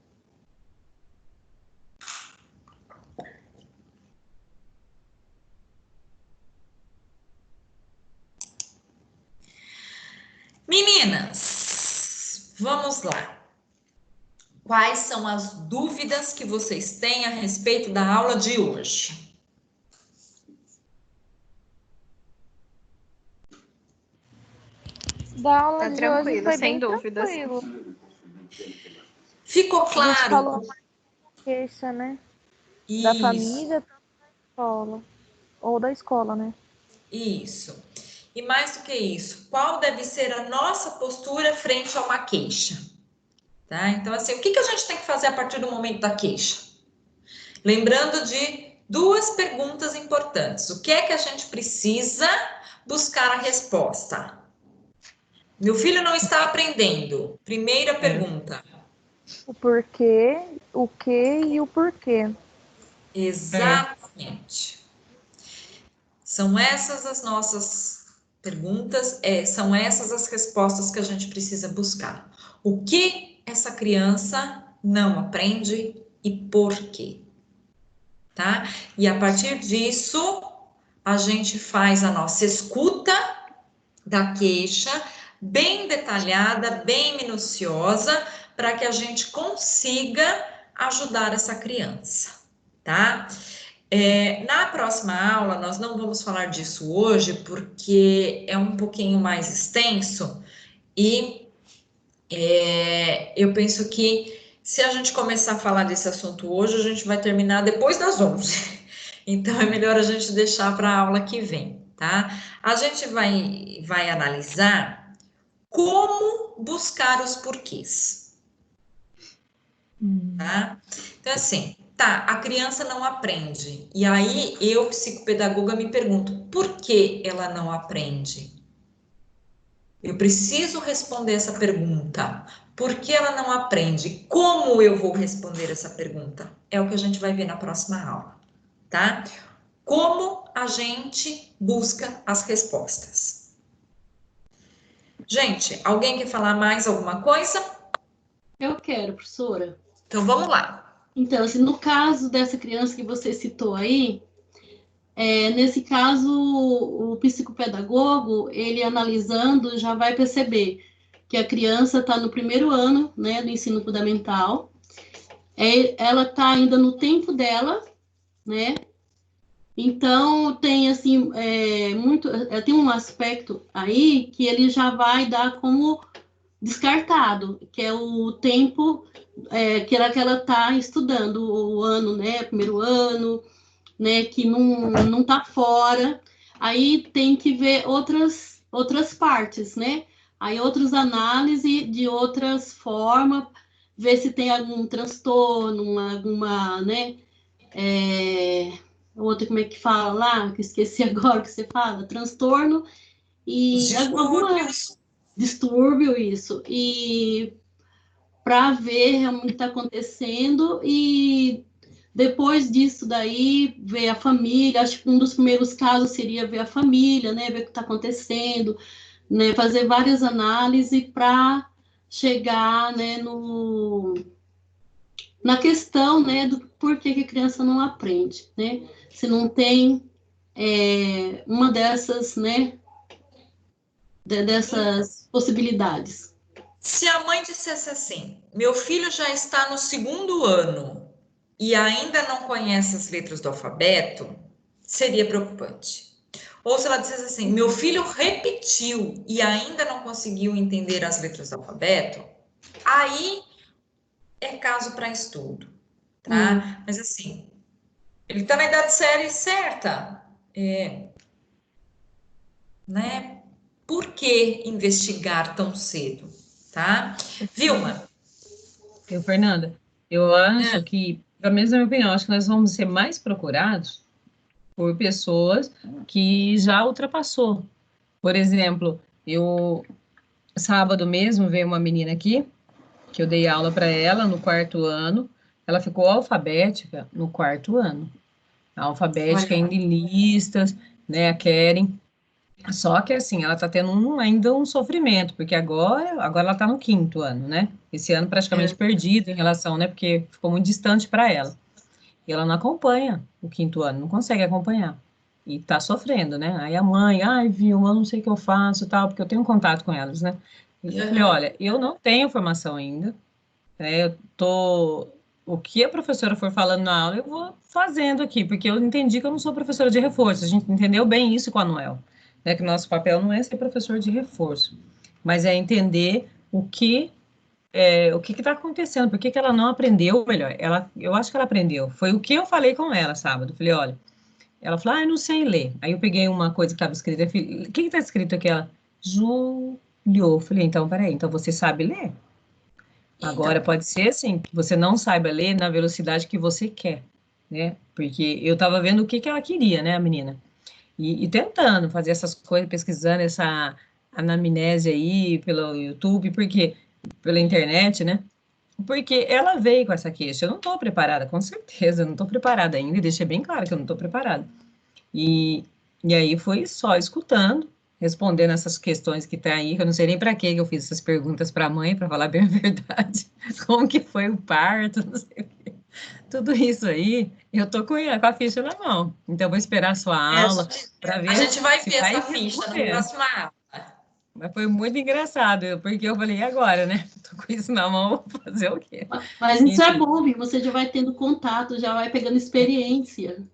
Meninas, vamos lá. Quais são as dúvidas que vocês têm a respeito da aula de hoje? Da aula Tá de tranquilo, hoje foi sem bem dúvidas. tranquilo. Ficou A gente claro? falou queixa, né? Da Isso, família, da escola. Ou da escola, né? isso. E mais do que isso, qual deve ser a nossa postura frente a uma queixa? Tá? Então, assim, o que a gente tem que fazer a partir do momento da queixa? Lembrando de 2 perguntas importantes. O que é que a gente precisa buscar a resposta? Meu filho não está aprendendo. Primeira pergunta. O porquê, o que e o porquê. Exatamente. São essas as nossas perguntas, são essas as respostas que a gente precisa buscar. O que essa criança não aprende e por quê? Tá? E a partir disso, a gente faz a nossa escuta da queixa, bem detalhada, bem minuciosa, para que a gente consiga ajudar essa criança, tá? Na próxima aula, nós não vamos falar disso hoje, porque é um pouquinho mais extenso, e eu penso que se a gente começar a falar desse assunto hoje, a gente vai terminar depois das 11. Então, é melhor a gente deixar para a aula que vem, tá? A gente vai analisar como buscar os porquês, tá? Então, assim, a criança não aprende. E aí, eu, psicopedagoga, me pergunto, por que ela não aprende? Eu preciso responder essa pergunta. Por que ela não aprende? Como eu vou responder essa pergunta? É o que a gente vai ver na próxima aula, tá? Como a gente busca as respostas. Gente, alguém quer falar mais alguma coisa? Eu quero, professora. Então, vamos lá. Então, assim, no caso dessa criança que você citou aí, nesse caso, o psicopedagogo, ele analisando, já vai perceber que a criança está no primeiro ano, né, do ensino fundamental, ela está ainda no tempo dela, né, então tem, assim, tem um aspecto aí que ele já vai dar como descartado, que é o tempo que ela está estudando, o ano, né, primeiro ano, né, que não tá fora, aí tem que ver outras partes, né, aí outras análises de outras formas, ver se tem algum transtorno, alguma, né, outra, como é que fala lá, que esqueci agora o que você fala, transtorno, e alguma distúrbio, isso, e para ver realmente o que está acontecendo, e depois disso daí, ver a família, acho que um dos primeiros casos seria ver a família, né, ver o que está acontecendo, né, fazer várias análises para chegar, né, na questão, né, do porquê que a criança não aprende, né, se não tem uma dessas, né, dessas possibilidades. Se a mãe dissesse assim, meu filho já está no segundo ano e ainda não conhece as letras do alfabeto, seria preocupante. Ou se ela dissesse assim, meu filho repetiu e ainda não conseguiu entender as letras do alfabeto, aí é caso para estudo, tá? Mas assim, ele está na idade séria certa, né? Por que investigar tão cedo, tá? Vilma? Fernanda, eu acho que, pelo menos na minha opinião, acho que nós vamos ser mais procurados por pessoas que já ultrapassou. Por exemplo, sábado mesmo veio uma menina aqui, que eu dei aula para ela no 4º ano, ela ficou alfabética no 4º ano. Alfabética em listas, né, a Keren. Só que, assim, ela está tendo ainda um sofrimento, porque agora ela está no 5º ano, né? Esse ano praticamente perdido em relação, né? Porque ficou muito distante para ela. E ela não acompanha o 5º ano, não consegue acompanhar. E está sofrendo, né? Aí a mãe, Vilma, eu não sei o que eu faço, tal, porque eu tenho contato com elas, né? E eu falei, olha, eu não tenho formação ainda, né? O que a professora for falando na aula, eu vou fazendo aqui, porque eu entendi que eu não sou professora de reforço. A gente entendeu bem isso com a Noel, né? Que nosso papel não é ser professor de reforço, mas é entender o que está acontecendo, por que ela não aprendeu melhor. Eu acho que ela aprendeu. Foi o que eu falei com ela sábado. Falei, olha, ela falou, eu não sei ler. Aí eu peguei uma coisa que estava escrita, o que está escrito aqui? Ela, Júlio. Eu falei, então, peraí, então você sabe ler? Agora, pode ser assim, que você não saiba ler na velocidade que você quer, né? Porque eu estava vendo o que ela queria, né, a menina? E tentando fazer essas coisas, pesquisando essa anamnese aí pelo YouTube, pela internet, né? Porque ela veio com essa queixa. Eu não estou preparada, com certeza, eu não estou preparada ainda, e deixei bem claro que eu não estou preparada. E E aí foi só escutando, respondendo essas questões que tá aí, que eu não sei nem para que eu fiz essas perguntas para a mãe, para falar bem a verdade. Como que foi o parto, não sei o quê. Tudo isso aí, eu tô com a ficha na mão. Então, eu vou esperar a sua aula para ver A gente vai se ver vai essa ficha na responder. próxima aula. Mas foi muito engraçado, porque eu falei, e agora, né? Tô com isso na mão, vou fazer o quê? Mas isso é Enfim. bom, Vi, você já vai tendo contato, já vai pegando experiência.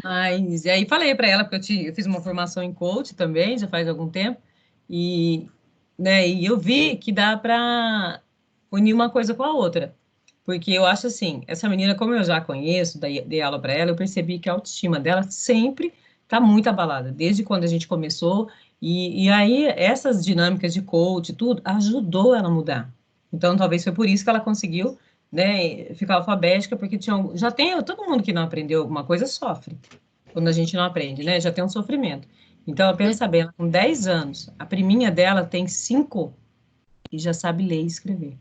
Mas, e aí falei para ela, porque eu fiz uma formação em coach também, já faz algum tempo, e, né, e eu vi que dá para unir uma coisa com a outra. Porque eu acho assim, essa menina, como eu já conheço, dei aula para ela, eu percebi que a autoestima dela sempre está muito abalada, desde quando a gente começou, e aí essas dinâmicas de coach, tudo, ajudou ela a mudar. Então, talvez foi por isso que ela conseguiu, né, ficar alfabética, porque já tem, todo mundo que não aprendeu alguma coisa sofre, quando a gente não aprende, né, já tem um sofrimento. Então, pensa bem, ela com 10 anos, a priminha dela tem 5 e já sabe ler e escrever.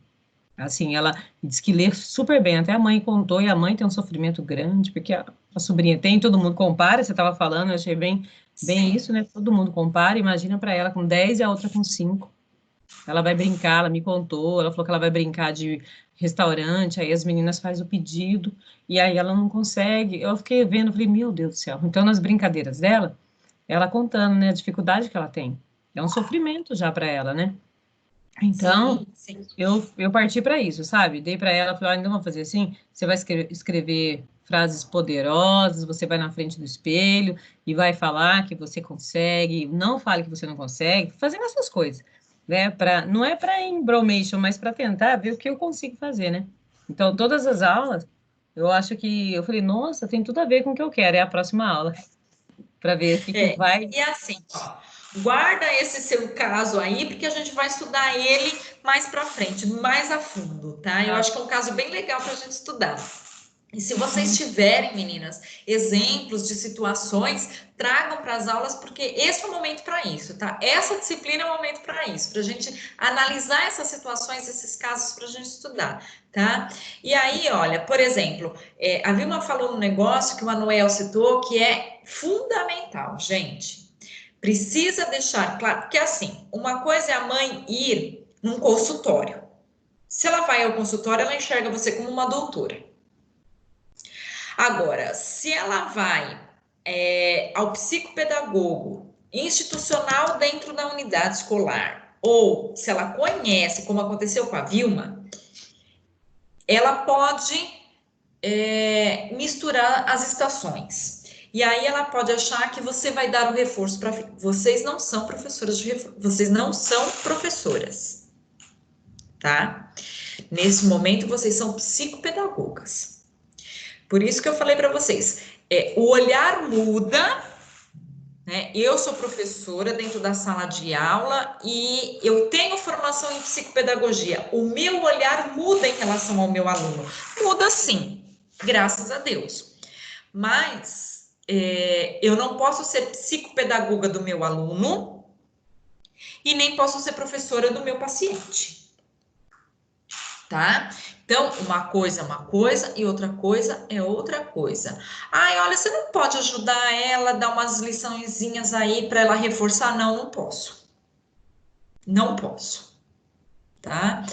Assim, ela diz que lê super bem, até a mãe contou, e a mãe tem um sofrimento grande, porque a sobrinha tem, todo mundo compara, você estava falando, eu achei bem isso, né? Todo mundo compara, imagina para ela com 10 e a outra com 5. Ela vai brincar, ela me contou, ela falou que ela vai brincar de restaurante, aí as meninas fazem o pedido, e aí ela não consegue. Eu fiquei vendo, falei, meu Deus do céu. Então, nas brincadeiras dela, ela contando, né, a dificuldade que ela tem. É um sofrimento já para ela, né? Então, sim. eu parti para isso, sabe? Dei para ela, falei, então vamos fazer assim, você vai escrever frases poderosas, você vai na frente do espelho e vai falar que você consegue, não fale que você não consegue, fazendo essas coisas, né? Não é para embromation, mas para tentar ver o que eu consigo fazer, né? Então, todas as aulas, eu acho que, eu falei, nossa, tem tudo a ver com o que eu quero, é a próxima aula, para ver o que vai... E assim, ó, guarda esse seu caso aí, porque a gente vai estudar ele mais para frente, mais a fundo, tá? Eu acho que é um caso bem legal para a gente estudar. E se vocês tiverem, meninas, exemplos de situações, tragam para as aulas, porque esse é o momento para isso, tá? Essa disciplina é o momento para isso, para a gente analisar essas situações, esses casos para a gente estudar, tá? E aí, olha, por exemplo, a Vilma falou um negócio que o Manuel citou que é fundamental, gente. Precisa deixar claro, porque assim, uma coisa é a mãe ir num consultório. Se ela vai ao consultório, ela enxerga você como uma doutora. Agora, se ela vai ao psicopedagogo institucional dentro da unidade escolar, ou se ela conhece, como aconteceu com a Vilma, ela pode misturar as estações. E aí ela pode achar que você vai dar o reforço para... Vocês não são professoras de reforço, vocês não são professoras, tá? Nesse momento, vocês são psicopedagogas. Por isso que eu falei para vocês, o olhar muda, né? Eu sou professora dentro da sala de aula e eu tenho formação em psicopedagogia. O meu olhar muda em relação ao meu aluno. Muda sim, graças a Deus. Mas eu não posso ser psicopedagoga do meu aluno e nem posso ser professora do meu paciente. Tá? Então, uma coisa é uma coisa e outra coisa é outra coisa. Ai, olha, você não pode ajudar ela, dar umas liçõezinhas aí para ela reforçar? Não, não posso. Não posso. Tá?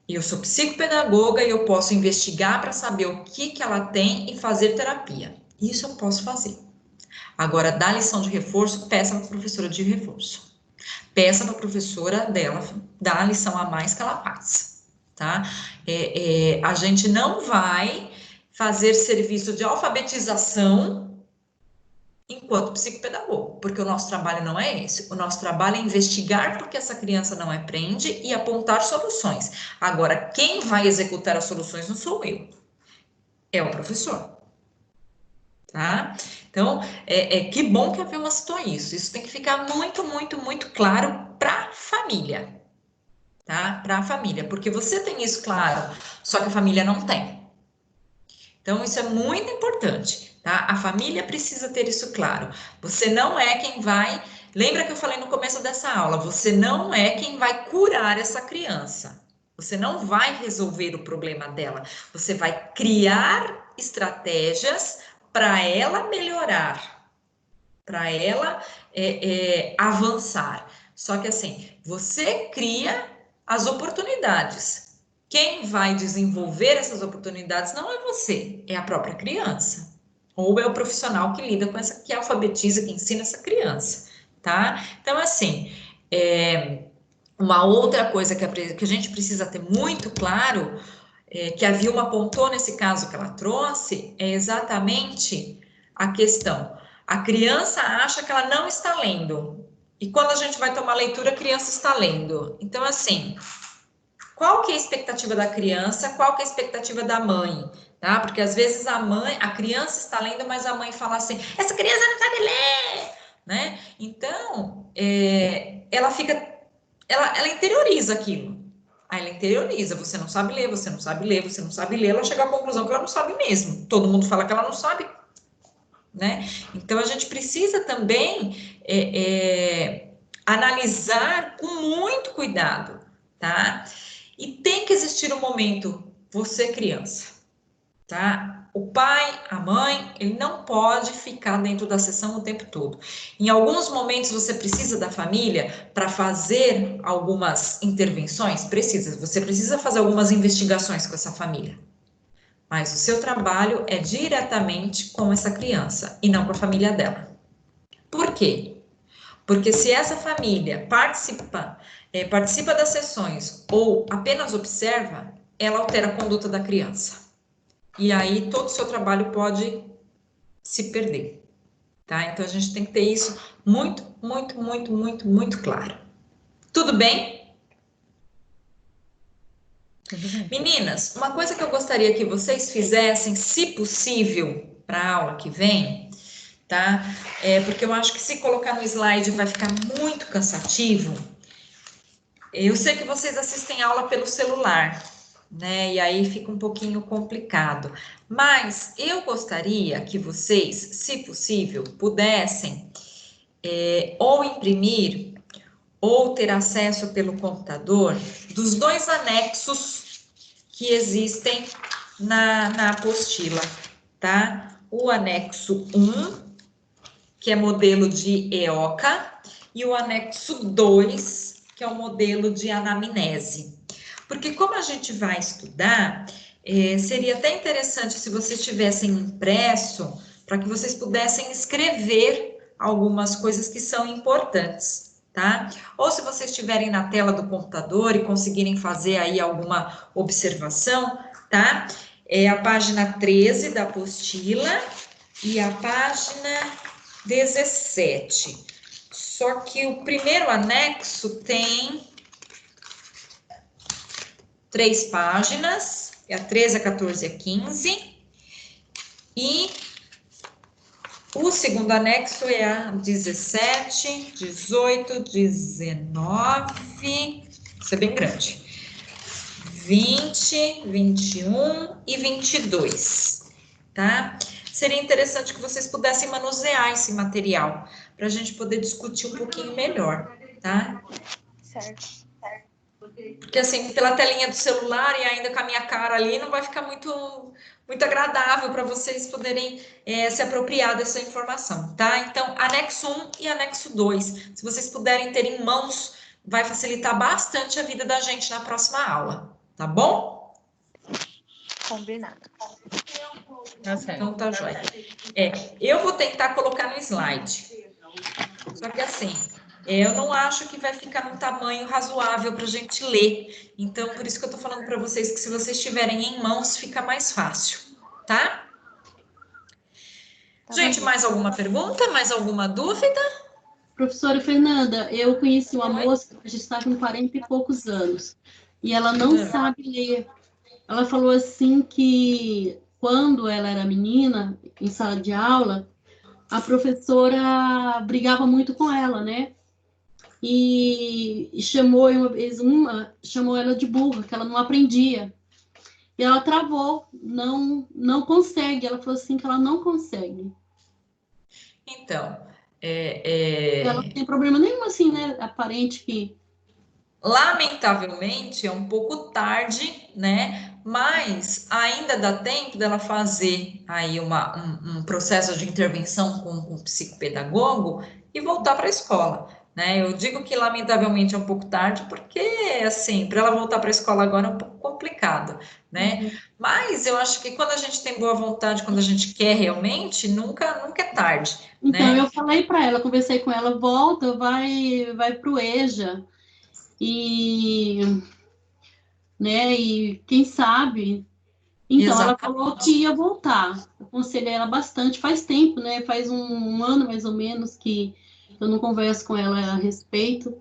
Eu sou psicopedagoga e eu posso investigar para saber o que ela tem e fazer terapia. Isso eu posso fazer. Agora, dar lição de reforço, peça para a professora de reforço. Peça para a professora dela dar a lição a mais que ela passa. Tá? A gente não vai fazer serviço de alfabetização enquanto psicopedagogo, porque o nosso trabalho não é esse. O nosso trabalho é investigar porque essa criança não aprende e apontar soluções. Agora, quem vai executar as soluções não sou eu, é o professor. Tá? Então, que bom que a Vilma citou isso. Isso tem que ficar muito, muito, muito claro para a família. Tá? Para a família, porque você tem isso claro, só que a família não tem. Então, isso é muito importante, tá? A família precisa ter isso claro. Você não é quem vai... Lembra que eu falei no começo dessa aula? Você não é quem vai curar essa criança. Você não vai resolver o problema dela. Você vai criar estratégias para ela melhorar. para ela avançar. Só que assim, você cria as oportunidades. Quem vai desenvolver essas oportunidades não é você, é a própria criança. Ou é o profissional que lida com essa, que alfabetiza, que ensina essa criança, tá? Então, assim, uma outra coisa que a gente precisa ter muito claro, que a Vilma apontou nesse caso que ela trouxe, é exatamente a questão. A criança acha que ela não está lendo. E quando a gente vai tomar leitura, a criança está lendo. Então, assim, qual que é a expectativa da criança? Qual que é a expectativa da mãe? Tá? Porque às vezes a criança está lendo, mas a mãe fala assim, essa criança não sabe ler, né? Então, ela interioriza aquilo. Aí ela interioriza, você não sabe ler, você não sabe ler, você não sabe ler, ela chega à conclusão que ela não sabe mesmo. Todo mundo fala que ela não sabe, né? Então, a gente precisa também analisar com muito cuidado, tá? E tem que existir um momento, você criança, tá? O pai, a mãe, ele não pode ficar dentro da sessão o tempo todo. Em alguns momentos você precisa da família para fazer algumas intervenções? Precisa. Você precisa fazer algumas investigações com essa família. Mas o seu trabalho é diretamente com essa criança e não com a família dela. Por quê? Porque se essa família participa das sessões ou apenas observa, ela altera a conduta da criança. E aí todo o seu trabalho pode se perder, tá? Então a gente tem que ter isso muito, muito, muito, muito, muito claro. Tudo bem? Meninas, uma coisa que eu gostaria que vocês fizessem, se possível, para a aula que vem, tá? Porque eu acho que se colocar no slide vai ficar muito cansativo. Eu sei que vocês assistem aula pelo celular, né? E aí fica um pouquinho complicado. Mas eu gostaria que vocês, se possível, pudessem ou imprimir ou ter acesso pelo computador dos 2 anexos que existem na apostila, tá? O anexo 1, que é modelo de EOCA, e o anexo 2, que é o modelo de anamnese. Porque como a gente vai estudar, seria até interessante se vocês tivessem impresso, para que vocês pudessem escrever algumas coisas que são importantes, tá? Ou se vocês estiverem na tela do computador e conseguirem fazer aí alguma observação, tá? É a página 13 da apostila e a página 17. Só que o primeiro anexo tem 3 páginas, é a 13, a 14 e a 15. E o segundo anexo é a 17, 18, 19, isso é bem grande, 20, 21 e 22, tá? Seria interessante que vocês pudessem manusear esse material, para a gente poder discutir um pouquinho melhor, tá? Certo. Porque assim, pela telinha do celular e ainda com a minha cara ali, não vai ficar muito, muito agradável para vocês poderem se apropriar dessa informação, tá? Então, anexo 1 e anexo 2, se vocês puderem ter em mãos, vai facilitar bastante a vida da gente na próxima aula, tá bom? Combinado. Tá certo. Então, tá joia. Eu vou tentar colocar no slide, só que assim, eu não acho que vai ficar num tamanho razoável para a gente ler. Então, por isso que eu estou falando para vocês que se vocês tiverem em mãos, fica mais fácil, tá? Gente, mais alguma pergunta? Mais alguma dúvida? Professora Fernanda, eu conheci uma moça que já está com 40 e poucos anos. E ela não sabe ler. Ela falou assim que quando ela era menina, em sala de aula, a professora brigava muito com ela, né? E chamou uma vez chamou ela de burra, que ela não aprendia. E ela travou, não consegue. Ela falou assim que ela não consegue. Então, Ela não tem problema nenhum assim, né? Aparente que lamentavelmente, é um pouco tarde, né? Mas ainda dá tempo dela fazer aí um processo de intervenção com o psicopedagogo e voltar para a escola, né? Eu digo que lamentavelmente é um pouco tarde, porque assim, para ela voltar para a escola agora é um pouco complicado, né? Mas eu acho que quando a gente tem boa vontade, quando a gente quer realmente, nunca é tarde, Então, né? eu falei para ela, conversei com ela, volta, vai para o EJA, e, né, e quem sabe. Então, ela falou que ia voltar. Eu aconselhei ela bastante, faz tempo, né? Faz um ano mais ou menos que eu não converso com ela a respeito,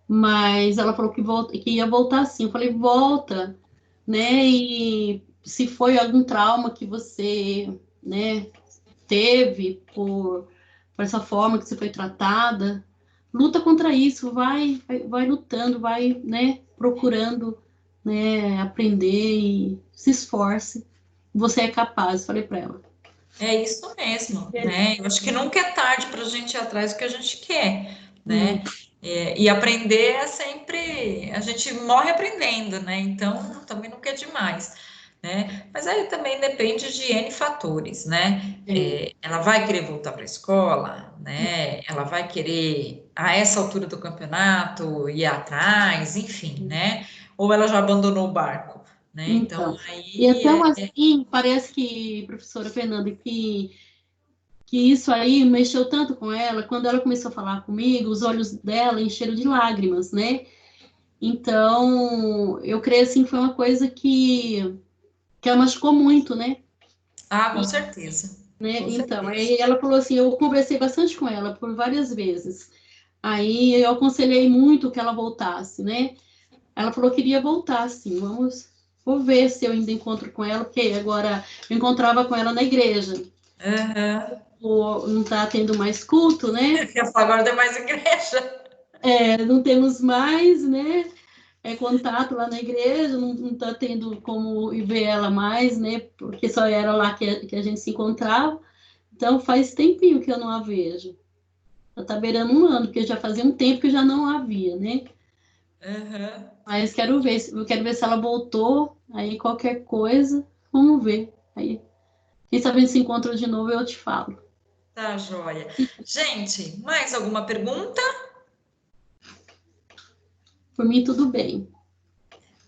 mas ela falou que ia voltar sim. Eu falei, volta, né? E se foi algum trauma que você, né, teve por essa forma que você foi tratada, luta contra isso, vai lutando, vai, né, procurando, né, aprender e se esforce. Você é capaz, falei para ela. É isso mesmo, né? Eu acho que nunca é tarde para a gente ir atrás do que a gente quer, né? E aprender é sempre, a gente morre aprendendo, né? Então também nunca é demais, né? Mas aí também depende de N fatores, né? Ela vai querer voltar para a escola, né? Ela vai querer, a essa altura do campeonato, ir atrás, enfim, né? Ou ela já abandonou o barco, né? Então aí. E então, assim, parece que, professora Fernanda, que isso aí mexeu tanto com ela, quando ela começou a falar comigo, os olhos dela encheram de lágrimas, né? Então, eu creio assim, foi uma coisa que ela machucou muito, né? Ah, com certeza. Né? Com então, certeza. aí ela falou assim, eu conversei bastante com ela por várias vezes. Aí eu aconselhei muito que ela voltasse, né? Ela falou que iria voltar, sim. Vou ver se eu ainda encontro com ela, porque agora eu encontrava com ela na igreja. Não está tendo mais culto, né? Agora tem mais igreja. Não temos mais, né? Contato lá na igreja, não está tendo como ver ela mais, né? Porque só era lá que a gente se encontrava. Então faz tempinho que eu não a vejo. Já está beirando um ano, porque já fazia um tempo que eu já não a via, né? Mas quero ver se ela voltou. Aí qualquer coisa, vamos ver. Aí, quem sabe a gente se encontra de novo, eu te falo. Tá, joia. Gente, mais alguma pergunta? Por mim, tudo bem.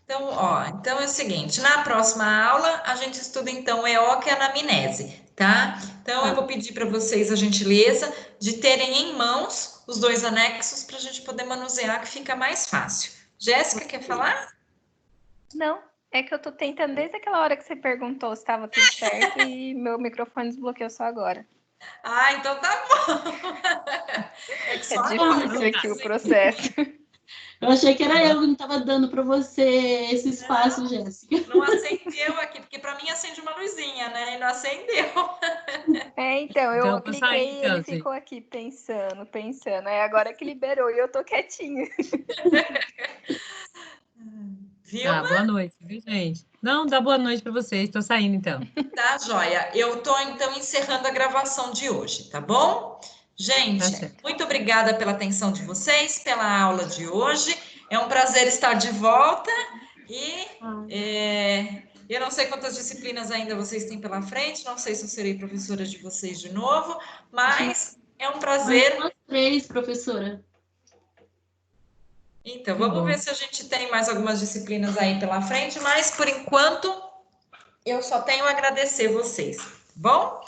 Então, então é o seguinte, na próxima aula a gente estuda então EOC e anamnese, tá? Então eu vou pedir para vocês a gentileza de terem em mãos os dois anexos para a gente poder manusear, que fica mais fácil. Jéssica, quer falar? Não, é que eu tô tentando desde aquela hora que você perguntou se estava tudo certo e meu microfone desbloqueou só agora. Ah, então tá bom. É difícil aqui o processo. Eu achei que era eu que não estava dando para você esse espaço, Jéssica. Não acendeu aqui, porque para mim acende uma luzinha, né? E não acendeu. Então, eu cliquei e ele ficou aqui pensando. Aí agora que liberou e eu tô quietinha. Viu? Boa noite, viu, gente? Não, dá boa noite para vocês. Estou saindo, então. Tá, joia. Eu tô, então, encerrando a gravação de hoje, tá bom? Gente, muito obrigada pela atenção de vocês, pela aula de hoje. É um prazer estar de volta e eu não sei quantas disciplinas ainda vocês têm pela frente, não sei se eu serei professora de vocês de novo, mas é um prazer. Umas 3, professora. Então, vamos ver se a gente tem mais algumas disciplinas aí pela frente, mas por enquanto eu só tenho a agradecer vocês, bom?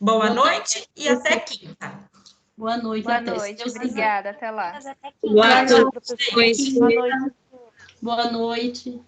Boa noite e até quinta. Boa noite. Boa noite, obrigada, até lá. Boa noite. Boa noite.